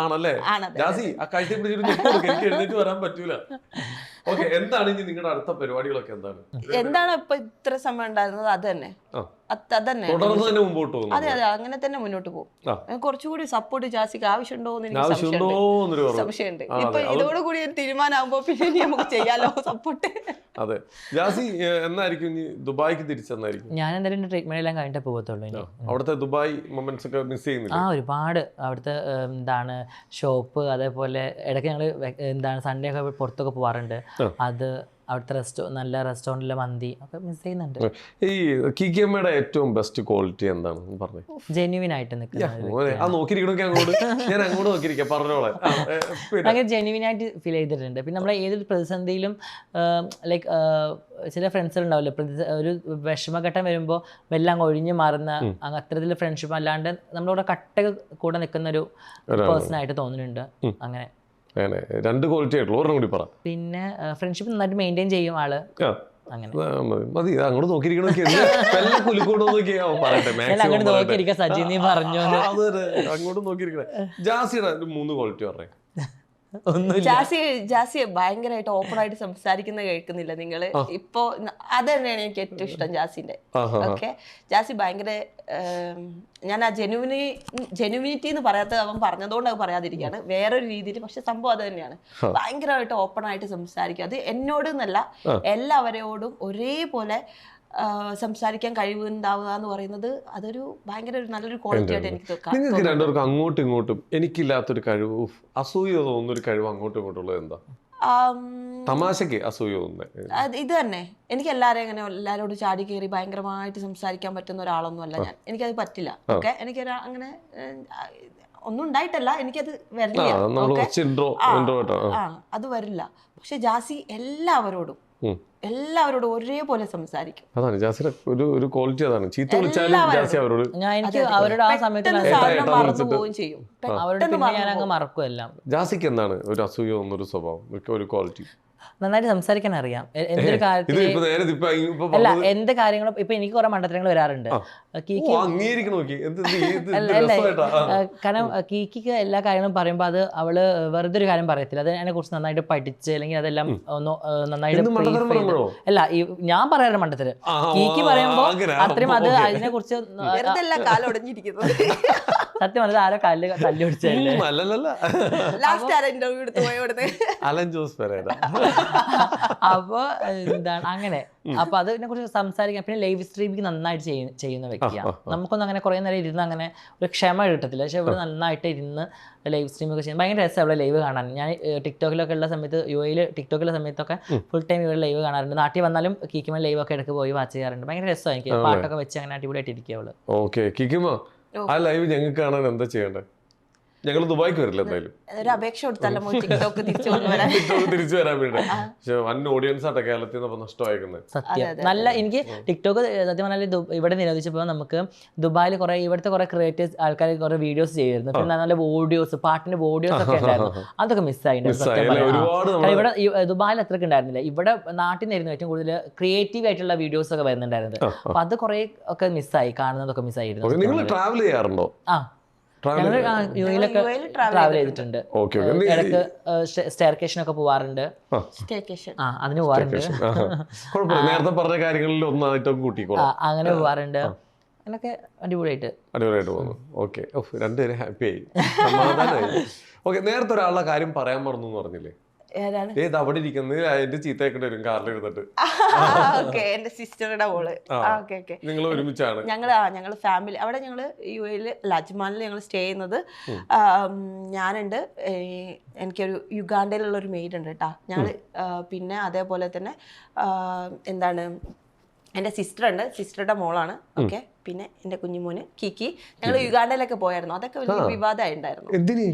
ആണല്ലേ ജാസി? ആ കഴുത്തി പിടിച്ചിട്ട് എനിക്ക് എഴുന്നേറ്റ് വരാൻ പറ്റൂല. ഓക്കെ, എന്താണ് ഇനി നിങ്ങളുടെ അടുത്ത പരിപാടികളൊക്കെ? എന്താണ് ഇപ്പൊ ഇത്ര സമയം ഉണ്ടായിരുന്നത്? അത് തന്നെ അതന്നെ മുമ്പോട്ട് പോകും. അതെ അങ്ങനെ തന്നെ മുന്നോട്ട് പോകും. കുറച്ചുകൂടി സപ്പോർട്ട് ജാസിക്ക് ആവശ്യമുണ്ടോന്ന് എനിക്ക് സംശയമുണ്ട്. ഇപ്പൊ ഇതോടുകൂടി ഒരു തീരുമാനമാകുമ്പോ പിന്നെ നമുക്ക് ചെയ്യാലോ സപ്പോർട്ട്. അതെ ജാസി എന്നായിരിക്കും ദുബായിക്ക് തിരിച്ചെന്നായിരിക്കും? ഞാൻ എന്തായാലും ട്രീറ്റ്മെന്റ് എല്ലാം കഴിഞ്ഞിട്ട് പോകത്തുള്ളൂ. അവിടുത്തെ ദുബായ് മൊമെന്റ്സ് ഒക്കെ മിസ് ചെയ്യുന്നില്ല? ഒരുപാട് അവിടുത്തെ എന്താണ് ഷോപ്പ്, അതേപോലെ ഇടയ്ക്ക് ഞങ്ങൾ എന്താണ് സൺഡേ ഒക്കെ പുറത്തൊക്കെ പോവാറുണ്ട്. അത് അവിടുത്തെ നല്ല റെസ്റ്റോറൻറ്റിലെ മന്തി ഒക്കെ മിസ് ചെയ്യുന്നുണ്ട്. ഈ കിക്കിയമ്മയുടെ ഏറ്റവും ബെസ്റ്റ് ക്വാളിറ്റി എന്താണ് പറഞ്ഞു? ജെന്യുവിൻ ആയിട്ട് നിൽക്കുന്നത്. ജെന്യുവിൻ ആയിട്ട് ഫീൽ ചെയ്തിട്ടുണ്ട്. പിന്നെ നമ്മളെ ഏതൊരു പ്രതിസന്ധിയിലും ലൈക്ക് ചില ഫ്രണ്ട്സ് ഉണ്ടാവില്ല, ഒരു വിഷമഘട്ടം വരുമ്പോൾ എല്ലാം ഒഴിഞ്ഞു മാറുന്ന അത്തരത്തിൽ ഫ്രണ്ട്ഷിപ്പ്, അല്ലാണ്ട് നമ്മളോട് കട്ട കൂടെ നിൽക്കുന്ന ഒരു പേഴ്സൺ ആയിട്ട് തോന്നുന്നുണ്ട്. അങ്ങനെ രണ്ട് ക്വാളിറ്റി ആയിട്ടുള്ള ഒരെണ്ണം കൂടി പറ. പിന്നെ ഫ്രണ്ട്ഷിപ്പ് നന്നായിട്ട് മെയിൻറ്റെയിൻ ചെയ്യും ആള്. അങ്ങനെ മതി. അങ്ങോട്ട് നോക്കിയിരിക്കണം, സജി നീ പറഞ്ഞു. അങ്ങോട്ട് നോക്കിയിരിക്കണേ. ജാസിയുടെ 3 ക്വാളിറ്റി പറഞ്ഞേ. ജാസി ഭയങ്കരമായിട്ട് ഓപ്പൺ ആയിട്ട് സംസാരിക്കുന്നത് കേൾക്കുന്നില്ല നിങ്ങള് ഇപ്പൊ? അത് തന്നെയാണ് എനിക്ക് ഏറ്റവും ഇഷ്ടം ജാസിന്റെ. ഓക്കെ, ജാസി ഭയങ്കര, ഞാൻ ആ ജെനുവിനിറ്റി എന്ന് പറയാത്ത അവൻ പറഞ്ഞതുകൊണ്ട് അത് പറയാതിരിക്കുകയാണ്, വേറൊരു രീതിയിൽ. പക്ഷെ സംഭവം അത് തന്നെയാണ്, ഭയങ്കരമായിട്ട് ഓപ്പൺ ആയിട്ട് സംസാരിക്കുക. അത് എന്നോട് എന്നല്ല, എല്ലാവരോടും ഒരേപോലെ സംസാരിക്കാൻ കഴിവുണ്ടാവുക എന്ന് പറയുന്നത് അതൊരു ഭയങ്കര നല്ലൊരു ക്വാളിറ്റി ആയിട്ട് എനിക്ക് തോന്നുന്നു. നിങ്ങൾക്ക് രണ്ടുപേർക്കും അങ്ങോട്ടും ഇങ്ങോട്ടും എനിക്കില്ലാത്തൊരു കഴിവ്, അസൂയ തോന്നുന്നൊരു കഴിവ് അങ്ങോട്ടും ഇങ്ങോട്ടും ഉള്ളത് എന്താ? തമാശക്ക് അസൂയ തോന്നുന്നത് ഇത് തന്നെ. എനിക്ക് എല്ലാവരോടും ചാടി കയറി ഭയങ്കരമായിട്ട് സംസാരിക്കാൻ പറ്റുന്ന ഒരാളൊന്നും അല്ല ഞാൻ. എനിക്കത് പറ്റില്ല. ഓക്കെ, എനിക്ക് അങ്ങനെ ഒന്നും ഉണ്ടായിട്ടല്ല, എനിക്കത് വരില്ല. അത് വരില്ല. പക്ഷെ ജാസി എല്ലാവരോടും ഒരേപോലെ സംസാരിക്കും. അതാണ് ജാസിയുടെ ഒരു ക്വാളിറ്റി. അതാണ് ചീത്ത വിളിച്ചാലും ജാസി അവരോട് ആ സമയത്ത് ചെയ്യും. മറക്കുമെല്ലാം. ജാസിക്ക് എന്താണ് ഒരു അസൂയ എന്നൊരു സ്വഭാവം, ഒരു ക്വാളിറ്റി? നന്നായിട്ട് സംസാരിക്കാൻ അറിയാം. എന്തൊരു കാര്യത്തിൽ അല്ല, എന്ത് കാര്യങ്ങളും ഇപ്പൊ എനിക്ക് കുറെ മണ്ടത്തരങ്ങൾ വരാറുണ്ട്. കാരണം കീക്കിക്ക് എല്ലാ കാര്യങ്ങളും പറയുമ്പോ അത് അവള് വെറുതെ ഒരു കാര്യം പറയത്തില്ല, അത് അതിനെ കുറിച്ച് നന്നായിട്ട് പഠിച്ച് അല്ലെങ്കിൽ അതെല്ലാം ഒന്ന് നന്നായിട്ട്. അല്ല, ഞാൻ പറയാറ് മണ്ടത്തര്, കീക്കി പറയുമ്പോ അത്രയും അത് അതിനെ കുറിച്ച് സത്യം പറഞ്ഞത് ആരോ കല്ല് പിടിച്ചല്ലേ. അപ്പോൾ എന്താണ് അങ്ങനെ അപ്പൊ അതിനെ കുറിച്ച് സംസാരിക്കാൻ. പിന്നെ ലൈവ് സ്ട്രീമിംഗ് നന്നായിട്ട് ചെയ്യുന്ന വ്യക്തിയാണ്. നമുക്കൊന്നും അങ്ങനെ കുറേ നേരം ഇരുന്ന് അങ്ങനെ ഒരു ക്ഷമ കിട്ടത്തില്ല. പക്ഷെ ഇവിടെ നന്നായിട്ട് ഇരുന്ന് ലൈവ് സ്ട്രീമൊക്കെ ചെയ്യുന്നത് ഭയങ്കര രസമാണ് ഇവിടെ ലൈവ് കാണാൻ. ഞാൻ ടിക്ടോക്കിലൊക്കെ ഉള്ള സമയത്ത് UAE ടിക്ടോക്കിലെ സമയത്തൊക്കെ ഫുൾ ടൈം ഇവിടെ ലൈവ് കാണാറുണ്ട്. നാട്ടിൽ വന്നാലും കിക്കിമ ലൈവ് ഒക്കെ ഇടയ്ക്ക് പോയി വാച്ച് ചെയ്യാറുണ്ട്. ഭയങ്കര രസമാണ് എനിക്ക്. പാട്ടൊക്കെ വെച്ച് അങ്ങനെ അടിപൊളിയായിട്ട് ഇരിക്കുക അവള്. ഓക്കെ കിക്കിമ, ആ ലൈവ് ഞങ്ങൾക്ക് കാണാൻ എന്താ ചെയ്യണ്ടേ? ഞങ്ങൾ ദുബായിക്ക് വരില്ല എന്തായാലും. ഒരു അപേക്ഷ കൊടുത്തല്ലോ ടിക്ടോക്ക് തിരിച്ചു കൊണ്ടുവരാൻ. ടിക്ടോക്ക് തിരിച്ചു വരാൻ വേണ്ടി. പക്ഷെ വൻ ഓഡിയൻസ് ആട്ടെ കേരളത്തിൽ നിന്ന് നഷ്ടമായിരിക്കുന്നത്. സത്യം. നല്ല എനിക്ക് ടിക്ടോക്ക് സത്യം പറഞ്ഞാൽ ഇവിടെ നിരോധിച്ചപ്പോൾ നമുക്ക് ദുബായിൽ കുറെ ഇവിടുത്തെ കുറെ ക്രിയേറ്റീവ്സ് ആൾക്കാർ കുറെ വീഡിയോസ് ചെയ്യുമായിരുന്നു. പിന്നെ നല്ല ഓഡിയോസ്, പാട്ടിന്റെ ഓഡിയോസ് ഒക്കെ ഉണ്ടായിരുന്നു. അതൊക്കെ മിസ്സായിട്ടുണ്ട്. ഇവിടെ ദുബായിൽ അത്രയ്ക്ക് ഉണ്ടായിരുന്നില്ല. ഇവിടെ നാട്ടിൽ നിന്നായിരുന്നു ഏറ്റവും കൂടുതൽ ക്രിയേറ്റീവ് ആയിട്ടുള്ള വീഡിയോസ് ഒക്കെ വരുന്നുണ്ടായിരുന്നത്. അപ്പൊ അത് കുറെ ഒക്കെ മിസ്സായി, കാണുന്നതൊക്കെ മിസ്സായിരുന്നു. നിങ്ങൾ ട്രാവൽ ചെയ്യാറുണ്ടോ? യുഎയിലൊക്കെ ട്രാവൽ ചെയ്തിട്ടുണ്ട്. ഇടയ്ക്ക് സ്റ്റെയർക്കേഷനൊക്കെ പോവാറുണ്ട്. അതിന് പോവാറുണ്ട്. നേരത്തെ പറഞ്ഞ കാര്യങ്ങളിൽ ഒന്നായിട്ടൊക്കെ കൂട്ടിക്കോളാം. അങ്ങനെ പോവാറുണ്ട്. അങ്ങനൊക്കെ അടിപൊളിയായിട്ട് പോകുന്നു. ഓക്കെ, രണ്ടുപേരും ഹാപ്പി ആയി, സമാധാനമായി. ഓക്കെ, നേരത്തെ ഒരാളുടെ കാര്യം പറയാൻ മറന്നു എന്ന് പറഞ്ഞില്ലേ? ഏത് അവിടെ ഇരിക്കുന്നത് അതിന്റെ ചീത്തയൊക്കെ വരും കാറിൽ ഇരുന്നിട്ട്. എന്റെ സിസ്റ്ററുടെ മോള്. നിങ്ങൾ ഒരുമിച്ചാണ്? ഞങ്ങള് ഫാമിലി അവിടെ ഞങ്ങള് UAE അജ്മാനിൽ ഞങ്ങൾ സ്റ്റേ ചെയ്യുന്നത്. ഞാനുണ്ട്, എനിക്കൊരു യുഗാണ്ടയിലുള്ള ഒരു മെയ്ഡ് ഉണ്ട് കേട്ടാ. ഞങ്ങള് പിന്നെ അതേപോലെ തന്നെ എന്താണ് എൻ്റെ സിസ്റ്റർ ഉണ്ട്, സിസ്റ്ററുടെ മോളാണ്. ഓക്കെ, പിന്നെ എൻ്റെ കുഞ്ഞുമോന് കിക്കി. ഞങ്ങൾ യുഗാണ്ടയിലൊക്കെ പോയായിരുന്നു. അതൊക്കെ വലിയ വിവാദമായിട്ടുണ്ടായിരുന്നു.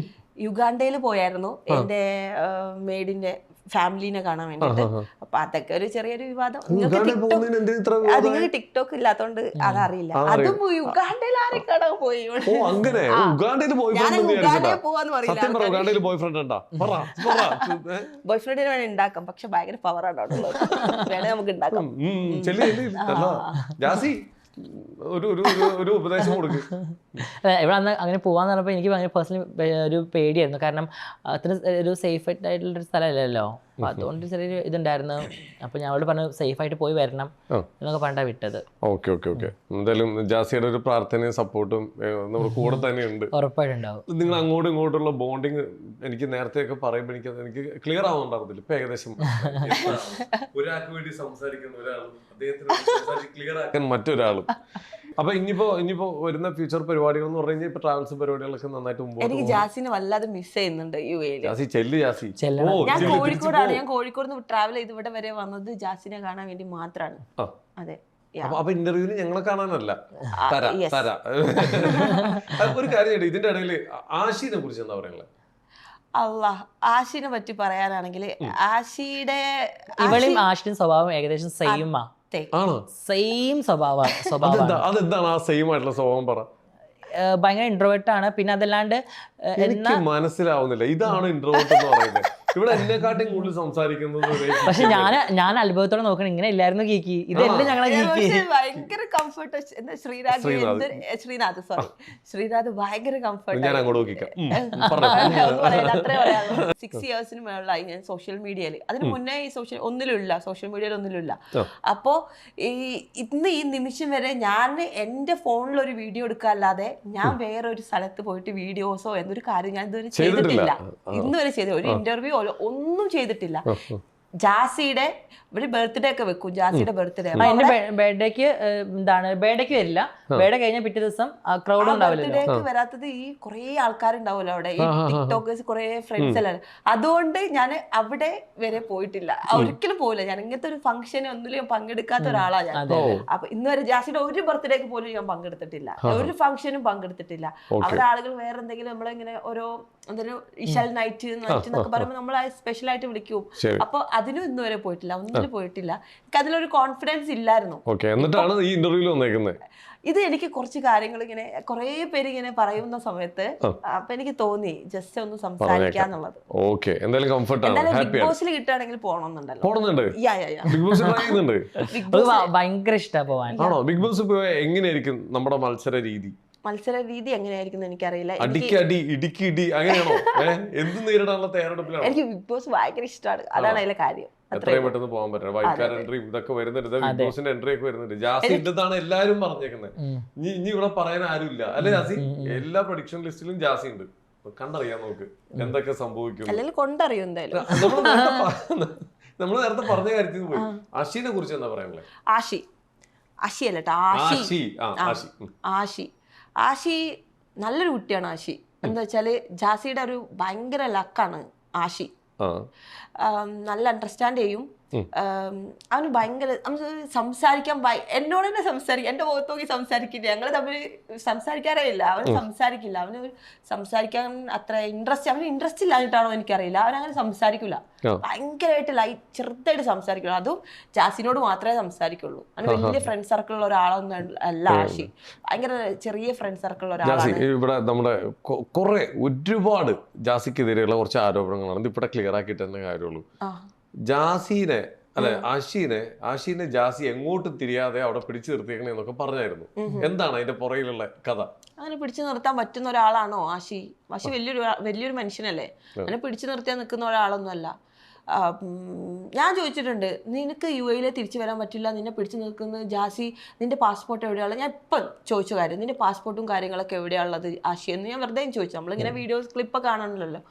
യുഗാണ്ടയിൽ പോയായിരുന്നു എൻ്റെ മെയ്ഡിന്റെ ഫാമിലിനെ കാണാൻ വേണ്ടിട്ട്. അപ്പൊ അതൊക്കെ ഒരു ചെറിയൊരു വിവാദം. നിങ്ങൾക്ക് ടിക്ടോക്ക് ഇല്ലാത്തോണ്ട് അതറിയില്ല. അതും യുഗാണ്ടയിൽ ആരെ കാണാൻ പോയി. പോവാന്ന് പറയില്ല. ബോയ്ഫ്രണ്ടിന് വേണ്ടി ഉണ്ടാക്കാം, പക്ഷെ ഭയങ്കര പവറാണ് അവിടെ ഉള്ളത്. വേണേ നമുക്ക് ഉണ്ടാക്കാം. ഒരു ഉപദേശം കൊടുക്കും. ഇവിടെ അന്ന് അങ്ങനെ പോവാന്ന് പറഞ്ഞപ്പോൾ എനിക്ക് ഭയങ്കര പേഴ്സണലി ഒരു പേടിയായിരുന്നു. കാരണം അത്ര ഒരു സേഫ് ആയിട്ടുള്ളൊരു സ്ഥലമല്ലല്ലോ. അപ്പൊ അതുകൊണ്ട് ചെറിയൊരു ഇതുണ്ടായിരുന്നു. അപ്പൊ ഞങ്ങളോട് പറഞ്ഞു സേഫ് ആയിട്ട് പോയി വരണം എന്നൊക്കെ പറഞ്ഞാ വിട്ടത്. Okay okay okay. എന്തായാലും ജാസിയുടെ ഒരു പ്രാർത്ഥനയും സപ്പോർട്ടും നമ്മുടെ കൂടെ തന്നെ ഉണ്ട്. ഉറപ്പായിട്ടുണ്ടാവും. നിങ്ങൾ അങ്ങോട്ടും ഇങ്ങോട്ടുള്ള ബോണ്ടിങ് എനിക്ക് നേരത്തെ ഒക്കെ പറയുമ്പോൾ എനിക്ക് ക്ലിയർ ആവുന്നുണ്ടായിരുന്നില്ല. ഇപ്പൊ ഏകദേശം ഒരാൾക്ക് വേണ്ടി സംസാരിക്കുന്ന ഒരാളും അദ്ദേഹത്തിന് ക്ലിയർ ആക്കാൻ മറ്റൊരാളും. അപ്പൊ ഇനിയിപ്പോ വരുന്ന ഫ്യൂച്ചർ പരിപാടികൾ എന്ന് പറഞ്ഞു കഴിഞ്ഞാൽ ഇപ്പൊ ട്രാവൽസ് പരിപാടികളൊക്കെ നന്നായിട്ട് മുമ്പോട്ട്. എനിക്ക് ജാസിനെ വല്ലാതെ മിസ് ചെയ്യുന്നുണ്ട് UAE. ജാസി ചെല്ല്, ജാസി. ഞാൻ കോഴിക്കോടാണ്. ഞാൻ കോഴിക്കോട് നിന്ന് ട്രാവൽ ചെയ്ത് ഇവിടെ വരെ വന്നത് ജാസിനെ കാണാൻ വേണ്ടി മാത്രമാണ്. അതെ. അപ്പൊ ഇന്റർവ്യൂവിന് ഞങ്ങളെ കാണാനല്ല, ഒരു കാര്യം. ഇതിന്റെ ഇടയിൽ ആഷിനെ കുറിച്ച് എന്താ പറയുന്നത്? ആഷിനെ പറ്റി പറയാനാണെങ്കിൽ ആഷിയുടെ ഇവളും ആഷിന്റെ സ്വഭാവം ഏകദേശം സെയിമാ. സെയിം സ്വഭാവം. അതെന്താണ് ആ സെയിം ആയിട്ടുള്ള സ്വഭാവം? പറ. ഭയങ്കര ഇൻട്രോവേർട്ട് ആണ്. പിന്നെ അതല്ലാണ്ട് എനിക്ക് മനസ്സിലാവുന്നില്ല ഇതാണ് ഇൻട്രോവേർട്ട് എന്ന് പറയുന്നത്. ഇവിടെ എന്നെക്കാട്ടും കൂടുതൽ സംസാരിക്കുന്നത്. പക്ഷെ ഞാൻ അത്ഭുതത്തോടെ നോക്കണം, ഇങ്ങനെ ഇല്ലായിരുന്നു കീക്കി. ഇതെല്ലാം ഞങ്ങളെ ഭയങ്കര കംഫർട്ട്. ശ്രീനാഥ് ഭയങ്കര കംഫർട്ട്. 6 yearsന് മേളിലായി ഞാൻ സോഷ്യൽ മീഡിയയിൽ. അതിന് മുന്നേ ഈ സോഷ്യൽ മീഡിയയിൽ ഒന്നിലുമില്ല. അപ്പോ ഇന്ന് ഈ നിമിഷം വരെ ഞാൻ എന്റെ ഫോണിൽ ഒരു വീഡിയോ എടുക്കാല്ലാതെ ഞാൻ വേറൊരു സ്ഥലത്ത് പോയിട്ട് വീഡിയോസോ എന്നൊരു കാര്യം ഞാൻ ഇതുവരെ ചെയ്തിട്ടില്ല. ഇന്നുവരെ ചെയ്ത ഒരു ഇന്റർവ്യൂ ഒന്നും ചെയ്തിട്ടില്ല. ജാസിയുടെ ഒരു ബർത്ത്ഡേ ഒക്കെ വെക്കും. ജാസിയുടെ ബർത്ത്ഡേ ബർത്ത്ഡേക്ക് എന്താണ് ബർത്ത്ഡേക്ക് വരില്ല. ബർത്ത്ഡേ കഴിഞ്ഞ പിറ്റേ ദിവസം ക്രൗഡ് ഉണ്ടാവില്ല. വരാത്തത് ഈ കുറെ ആൾക്കാരുണ്ടാവുമല്ലോ അവിടെ, ഈ ടിക്ടോക്കേഴ്സ് കുറെ ഫ്രണ്ട്സ് എല്ലാം. അതുകൊണ്ട് ഞാൻ അവിടെ വരെ പോയിട്ടില്ല, ഒരിക്കലും പോയില്ല. ഞാൻ ഇങ്ങനത്തെ ഒരു ഫംഗ്ഷന് ഒന്നിലും പങ്കെടുക്കാത്ത ഒരാളാണ് ഞാൻ. അപ്പൊ ഇന്ന് വരെ ജാസിയുടെ ഒരു ബർത്ത്ഡേക്ക് പോലും ഞാൻ പങ്കെടുത്തിട്ടില്ല, ഒരു ഫംഗ്ഷനും പങ്കെടുത്തിട്ടില്ല. അവിടെ ആളുകൾ വേറെ എന്തെങ്കിലും നമ്മളിങ്ങനെ ഓരോ എന്തെങ്കിലും ഇഷൽ നൈറ്റ് എന്നൊക്കെ പറയുമ്പോൾ നമ്മൾ സ്പെഷ്യൽ ആയിട്ട് വിളിക്കും. അപ്പൊ അതിനും ഇന്ന് വരെ പോയിട്ടില്ല, ഒന്നിനും പോയിട്ടില്ല. എനിക്ക് അതിലൊരു കോൺഫിഡൻസ് ഇല്ലായിരുന്നു. ഇത് എനിക്ക് കുറച്ച് കാര്യങ്ങൾ ഇങ്ങനെ കുറെ പേര് ഇങ്ങനെ പറയുന്ന സമയത്ത് അപ്പൊ എനിക്ക് തോന്നി ജസ്റ്റ് ഒന്ന് സംസാരിക്കാന്നുള്ളത്. ബിഗ് ബോസിൽ കിട്ടുകയാണെങ്കിൽ പോകണമെന്നുണ്ടല്ലോ. ഭയങ്കര ഇഷ്ടമാണ് പോവാൻ. ബിഗ് ബോസ് എങ്ങനെയായിരിക്കും നമ്മുടെ മത്സര രീതി എങ്ങനെയായിരിക്കും എനിക്കറിയില്ല. എനിക്ക് ബിഗ് ബോസ് ഭയങ്കര ഇഷ്ടമാണ്, അതാണ് അതിലെ കാര്യം. എത്രയും പെട്ടെന്ന് പോകാൻ പറ്റണം. വൈൽഡ് എൻട്രി ഇതൊക്കെ വരുന്നുണ്ട്, ബിഗ് ബോസിന്റെ എൻട്രി ഒക്കെ വരുന്നുണ്ട്. ജാസി ഉണ്ടെന്നാണ് എല്ലാരും പറഞ്ഞേക്കുന്നത്. ഇനി ഇവിടെ പറയാൻ ആരുമില്ല അല്ലെ ജാസി? എല്ലാ പ്രൊഡിക്ഷൻ ലിസ്റ്റിലും ജാസി ഉണ്ട്. കണ്ടറിയാം നമുക്ക് എന്തൊക്കെ സംഭവിക്കും. അല്ലെങ്കിൽ കൊണ്ടറിയും എന്തായാലും. നമ്മൾ നേരത്തെ പറഞ്ഞ കാര്യത്തിൽ പോയി. ആഷിനെ കുറിച്ച് എന്താ പറയാനുള്ളത്? ആഷി അല്ല കേട്ടോ, ആഷി നല്ലൊരു കുട്ടിയാണ്. ആഷി എന്താ വെച്ചാല് ജാസിയുടെ ഒരു ഭയങ്കര ലക്കാണ് ആഷി. നല്ല അണ്ടർസ്റ്റാൻഡ് ചെയ്യും. അവന് ഭയങ്കര സംസാരിക്കാൻ എന്നോട് തന്നെ സംസാരിക്കും, എന്റെ മുഖത്ത് നോക്കി സംസാരിക്കില്ല. ഞങ്ങൾ തമ്മിൽ സംസാരിക്കാറേ ഇല്ല. അവന് സംസാരിക്കില്ല. അവന് സംസാരിക്കാൻ അത്ര അവന് ഇൻട്രസ്റ്റ് ഇല്ലാഞ്ഞിട്ടാണോ എനിക്കറിയില്ല. അവനങ്ങനെ സംസാരിക്കില്ല. ഭയങ്കരമായിട്ട് ചെറുതായിട്ട് സംസാരിക്കുള്ളൂ. അതും ജാസിനോട് മാത്രമേ സംസാരിക്കുള്ളൂ. അവന് വലിയ ഫ്രണ്ട് സർക്കിളുള്ള ഒരാളൊന്നും അല്ല ആഷി. ഭയങ്കര ചെറിയ ഫ്രണ്ട് സർക്കിളുള്ള ഒരാളാണ്. ഇവിടെ നമ്മുടെ കുറെ ഒരുപാട് ജാസിക്കെതിരെയുള്ള കുറച്ച് ആരോപണങ്ങളാണ് ഇവിടെ ക്ലിയർ ആക്കിയിട്ട് തന്നെ കാര്യമുള്ളൂ. ജാസിനെ അല്ലെ ആഷീനെ ജാസി എങ്ങോട്ടും തിരിയാതെ അവിടെ പിടിച്ചു നിർത്തിയേക്കണേ എന്നൊക്കെ പറഞ്ഞായിരുന്നു. എന്താണ് അതിന്റെ പുറകിലുള്ള കഥ? അങ്ങനെ പിടിച്ചു നിർത്താൻ പറ്റുന്ന ഒരാളാണോ ആഷി? വലിയൊരു മനുഷ്യനല്ലേ. അങ്ങനെ പിടിച്ചു നിർത്തിയാൽ നിൽക്കുന്ന ഒരാളൊന്നും അല്ല. ഞാൻ ചോദിച്ചിട്ടുണ്ട്, നിനക്ക് UAE തിരിച്ചു വരാൻ പറ്റില്ല, നിന്നെ പിടിച്ചു നിൽക്കുന്നത് ജാസി, നിന്റെ പാസ്പോർട്ട് എവിടെയുള്ളത്? ഞാൻ ഇപ്പം ചോദിച്ച കാര്യം, നിന്റെ പാസ്പോർട്ടും കാര്യങ്ങളൊക്കെ എവിടെയുള്ളത് ആഷി എന്ന് ഞാൻ വെറുതെ ചോദിച്ചു. നമ്മളിങ്ങനെ വീഡിയോസ് ക്ലിപ്പൊക്കെ കാണണമല്ലോ.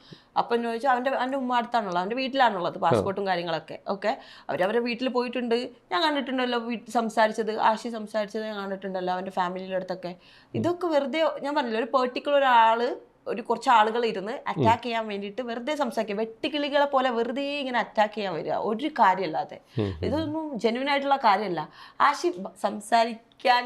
അപ്പം ചോദിച്ചു, അവൻ്റെ ഉമ്മ അടുത്താണുള്ളത്, അവൻ്റെ വീട്ടിലാണുള്ളത് പാസ്പോർട്ടും കാര്യങ്ങളൊക്കെ. ഓക്കെ, അവരവരുടെ വീട്ടിൽ പോയിട്ടുണ്ട്, ഞാൻ കണ്ടിട്ടുണ്ടല്ലോ സംസാരിച്ചത്, ആഷി സംസാരിച്ചത് ഞാൻ കണ്ടിട്ടുണ്ടല്ലോ അവൻ്റെ ഫാമിലിയുടെ അടുത്തൊക്കെ. ഇതൊക്കെ വെറുതെ, ഞാൻ പറഞ്ഞില്ല, ഒരു പെർട്ടിക്കുലർ ഒരാള് കുറച്ച് ആളുകൾ ഇരുന്ന് അറ്റാക്ക് ചെയ്യാൻ വേണ്ടിയിട്ട് വെറുതെ സംസാരിക്കുക. വെട്ടിക്കിളികളെ പോലെ വെറുതെ ഇങ്ങനെ അറ്റാക്ക് ചെയ്യാൻ വരിക, ഒരു കാര്യമല്ലാതെ. ഇതൊന്നും ജെന്യുവൻ ആയിട്ടുള്ള കാര്യമല്ല. ആഷി സംസാരിക്കാൻ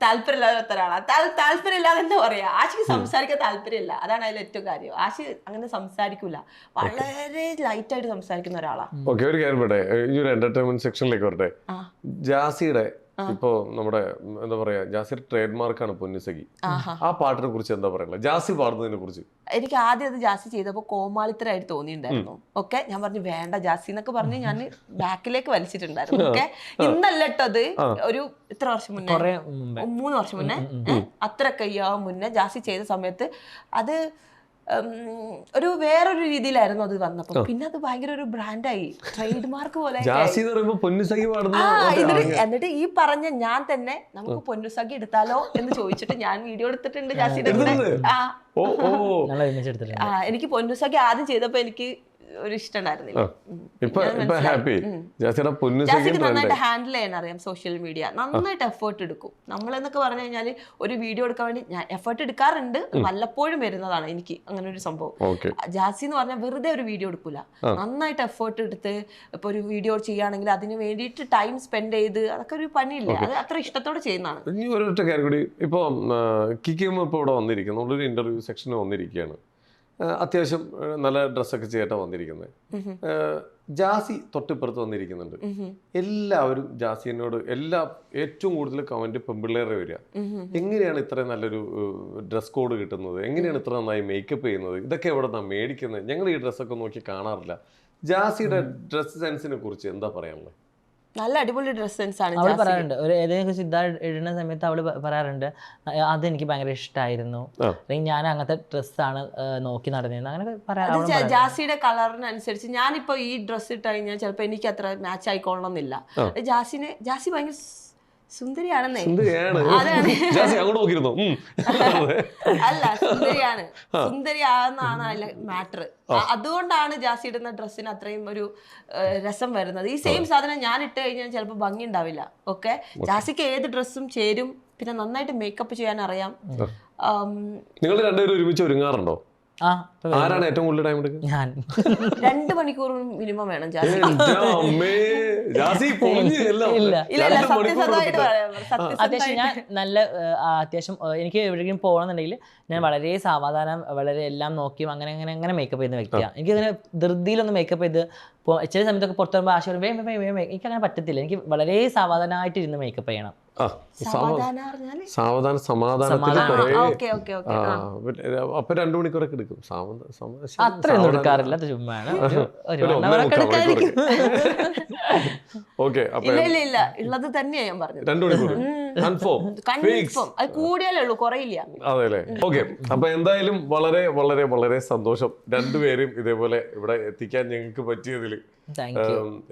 താല്പര്യമില്ലാത്ത ഒരാളാണ്. താല്പര്യമില്ലാതെ എന്താ പറയാ, ആഷിക്ക് സംസാരിക്കാൻ താല്പര്യമില്ല, അതാണ് അതിൽ ഏറ്റവും കാര്യം. ആഷി അങ്ങനെ സംസാരിക്കൂല, വളരെ ലൈറ്റായിട്ട് സംസാരിക്കുന്ന ഒരാളാണ്. ഓക്കെ, ഒരു കാര്യം പറയട്ടെ, ഈ ഒരു എന്റർടൈൻമെന്റ് സെക്ഷനിലേക്ക് വരട്ടെ. ജാസിയുടെ ഇപ്പോ നമ്മുടെ എന്താ പറയാ, ജാസിയുടെ ട്രേഡ് മാർക്കാണ് പൊന്നുസഖി. ആ പാട്ടിനെ കുറിച്ച് എന്താ പറയുന്നത്, ജാസി പാടുന്നതിനെ കുറിച്ച്? എനിക്ക് ആദ്യം അത് ജാസി ചെയ്തപ്പോൾ കോമാളിത്തരായിട്ട് തോന്നിയിട്ടുണ്ടായിരുന്നു. ഓക്കെ, ഞാൻ പറഞ്ഞു വേണ്ട ജാസി എന്നൊക്കെ പറഞ്ഞ് ഞാൻ ബാക്കിലേക്ക് വലിച്ചിട്ടുണ്ടായിരുന്നു. ഓക്കെ, ഇന്നല്ല കേട്ടോ, അത് ഒരു എത്ര വർഷം മുന്നേ, 3 വർഷം മുന്നേ, അത്രയൊക്കെ മുന്നേ ജാസി ചെയ്ത സമയത്ത് അത് വേറൊരു രീതിയിലായിരുന്നു അത് വന്നപ്പോ. പിന്നെ അത് ഭയങ്കര ഒരു ബ്രാൻഡായി, ട്രേഡ് മാർക്ക് പോലെ. എന്നിട്ട് ഈ പറഞ്ഞ ഞാൻ തന്നെ നമുക്ക് പൊന്നുസഖി എടുത്താലോ എന്ന് ചോദിച്ചിട്ട് ഞാൻ വീഡിയോ എടുത്തിട്ടുണ്ട് ജാസിയുടെ കൂടെ. എനിക്ക് പൊന്നുസഖി ആദ്യം ചെയ്തപ്പോ എനിക്ക് ഒരു ഇഷ്ടം ഉണ്ടായിരുന്നില്ല. ജാസിക്ക് നന്നായിട്ട് ഹാൻഡിൽ ചെയ്യാൻ അറിയാം സോഷ്യൽ മീഡിയ, നന്നായിട്ട് എഫേർട്ട് എടുക്കും. നമ്മളെന്നൊക്കെ പറഞ്ഞു കഴിഞ്ഞാൽ ഒരു വീഡിയോ എടുക്കാൻ വേണ്ടി ഞാൻ എഫേർട്ട് എടുക്കാറുണ്ട്, വല്ലപ്പോഴും വരുന്നതാണ് എനിക്ക് അങ്ങനെ ഒരു സംഭവം. ജാസി എന്ന് പറഞ്ഞാൽ വെറുതെ ഒരു വീഡിയോ എടുക്കൂല, നന്നായിട്ട് എഫേർട്ട് എടുത്ത് ഇപ്പൊ ഒരു വീഡിയോ ചെയ്യുകയാണെങ്കിൽ അതിന് വേണ്ടിയിട്ട് ടൈം സ്പെൻഡ് ചെയ്ത്, അതൊക്കെ ഒരു പണിയില്ല, അത് അത്ര ഇഷ്ടത്തോടെ ചെയ്യുന്നതാണ്. ഇനി ഒരൊറ്റ കാര്യം കൂടി, ഇപ്പൊ കിക്കിയും ഇപ്പൊ ഇവിടെ വന്നിരിക്കുന്നു, ഒരു ഇന്റർവ്യൂ സെക്ഷന് വന്നിരിക്കുകയാണ്. അത്യാവശ്യം നല്ല ഡ്രസ്സൊക്കെ ചെയ്തിട്ടാണ് വന്നിരിക്കുന്നത്. ജാസി തൊട്ടിപ്പുറത്ത് വന്നിരിക്കുന്നുണ്ട്. എല്ലാവരും ജാസിനോട് ഏറ്റവും കൂടുതൽ കമന്റ് പെൺപിള്ളേരെ വരിക, എങ്ങനെയാണ് ഇത്ര നല്ലൊരു ഡ്രസ് കോഡ് കിട്ടുന്നത്, എങ്ങനെയാണ് ഇത്ര നന്നായി മേക്കപ്പ് ചെയ്യുന്നത്, ഇതൊക്കെ എവിടെ നിന്നാണ് മേടിക്കുന്നത്, ഞങ്ങൾ ഈ ഡ്രസ്സൊക്കെ നോക്കി കാണാറില്ല. ജാസിയുടെ ഡ്രസ് സെൻസിനെ കുറിച്ച് എന്താ പറയാനുള്ളത്? നല്ല അടിപൊളി ഡ്രസ് സെൻസ് ആണ്. അവള് പറയാറുണ്ട്, ഒരു ഏതെങ്കിലും സിദ്ധാർത്ഥ ഇടുന്ന സമയത്ത് അവള് പറയാറുണ്ട്, അതെനിക്ക് ഭയങ്കര ഇഷ്ടമായിരുന്നു, അല്ലെങ്കിൽ ഞാൻ അങ്ങനത്തെ ഡ്രസ്സാണ് നോക്കി നടന്നിരുന്നത്, അങ്ങനെ പറയാം. ജാസിയുടെ കളറിനനുസരിച്ച് ഞാനിപ്പോ ഈ ഡ്രസ്സ് ഇട്ട് കഴിഞ്ഞാൽ ചിലപ്പോ എനിക്ക് അത്ര മാച്ച് ആയിക്കൊള്ളണമെന്നില്ല. ജാസി ഭയങ്കര സുന്ദരിയാണെന്നേ. അല്ല, സുന്ദരിയാണെന്നാണ് അതിലെ മാറ്റർ. അതുകൊണ്ടാണ് ജാസി ഇടുന്ന ഡ്രസ്സിന് അത്രയും ഒരു രസം വരുന്നത്. ഈ സെയിം സാധനം ഞാൻ ഇട്ട് കഴിഞ്ഞാൽ ചിലപ്പോൾ ഭംഗി ഉണ്ടാവില്ല. ഓക്കെ, ജാസിക്ക് ഏത് ഡ്രസ്സും ചേരും, പിന്നെ നന്നായിട്ട് മേക്കപ്പ് ചെയ്യാൻ അറിയാം. നിങ്ങൾ രണ്ടുപേരും ഒരുമിച്ച് ഒരുങ്ങാറുണ്ടോ? ആരാണ് ഏറ്റവും കൂടുതൽ ടൈം എടുക്കുക? ഞാൻ 2 മണിക്കൂർ മിനിമം വേണം ജാസി. അത്യാവശ്യം ഞാൻ അത്യാവശ്യം എനിക്ക് എവിടെയെങ്കിലും പോകണമെന്നുണ്ടെങ്കിൽ ഞാൻ വളരെ സാവധാനം, വളരെ എല്ലാം നോക്കിയും അങ്ങനെ മേക്കപ്പ് ചെയ്യുന്ന വ്യക്തിയാണ്. എനിക്ക് അങ്ങനെ ധൃതിയിലൊന്നും മേക്കപ്പ് ചെയ്ത് ചില സമയത്തൊക്കെ പുറത്തു വരുമ്പോൾ ആശയം എനിക്ക് അങ്ങനെ പറ്റത്തില്ല. എനിക്ക് വളരെ സാവധാനമായിട്ട് ഇരുന്ന് മേക്കപ്പ് ചെയ്യണം. അപ്പൊ 2 മണിക്കൂറൊക്കെ എടുക്കും. അത്രയൊന്നും എടുക്കാറില്ല, ചുമ്മാണ്. ഓക്കെ, ഇല്ല ഉള്ളത് തന്നെയാ ഞാൻ പറഞ്ഞത്. 2 മണിക്കൂർ കൺഫേം കൺഫേം അത് കൂടിയാലേ ഉള്ളൂ, കുറയില്ല. അതെ അല്ലേ? ഓക്കെ, അപ്പൊ എന്തായാലും വളരെ വളരെ വളരെ സന്തോഷം രണ്ടുപേരും ഇതേപോലെ ഇവിടെ എത്തിക്കാൻ ഞങ്ങൾക്ക് പറ്റിയതിൽ.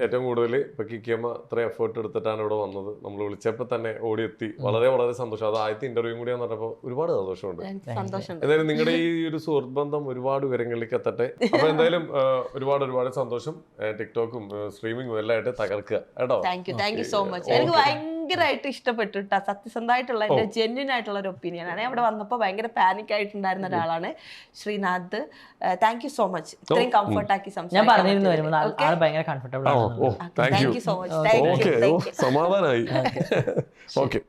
ഏറ്റവും കൂടുതൽ ഇപ്പൊ കിക്കിയമ്മ അത്ര എഫേർട്ട് എടുത്തിട്ടാണ് ഇവിടെ വന്നത്. നമ്മൾ വിളിച്ചപ്പോ തന്നെ ഓടിയെത്തി. വളരെ വളരെ സന്തോഷം. അത് ആദ്യത്തെ ഇന്റർവ്യൂ കൂടിയാന്ന് പറഞ്ഞപ്പോ ഒരുപാട് സന്തോഷമുണ്ട്. എന്തായാലും നിങ്ങളുടെ ഈ ഒരു സുഹൃത്ത് ബന്ധം ഒരുപാട് ഉയരങ്ങളിലേക്ക് എത്തട്ടെ. അപ്പൊ എന്തായാലും ഒരുപാട് ഒരുപാട് സന്തോഷം. ടിക്ടോക്കും സ്ട്രീമിങ്ങും എല്ലാം ആയിട്ട് തകർക്കുക കേട്ടോ. Thank you so much. എനിക്ക് ഭയങ്കരമായിട്ട് ഇഷ്ടപ്പെട്ടു കേട്ടോ. സത്യസന്ധമായിട്ടുള്ള എന്റെ ജെന്യൂൻ ആയിട്ടുള്ള ഒരു ഒപ്പീനിയൻ ആണ്. അവിടെ വന്നപ്പോൾ ഭയങ്കര പാനിക് ആയിട്ടുണ്ടായിരുന്ന ഒരാളാണ് Srinath. Thank you so much. ഇത്രയും കംഫർട്ട് ആക്കി സംസാരിക്കാൻ ഭയങ്കര കംഫർട്ടബിൾ ആണ്. സമാധാനായി. ഓക്കെ.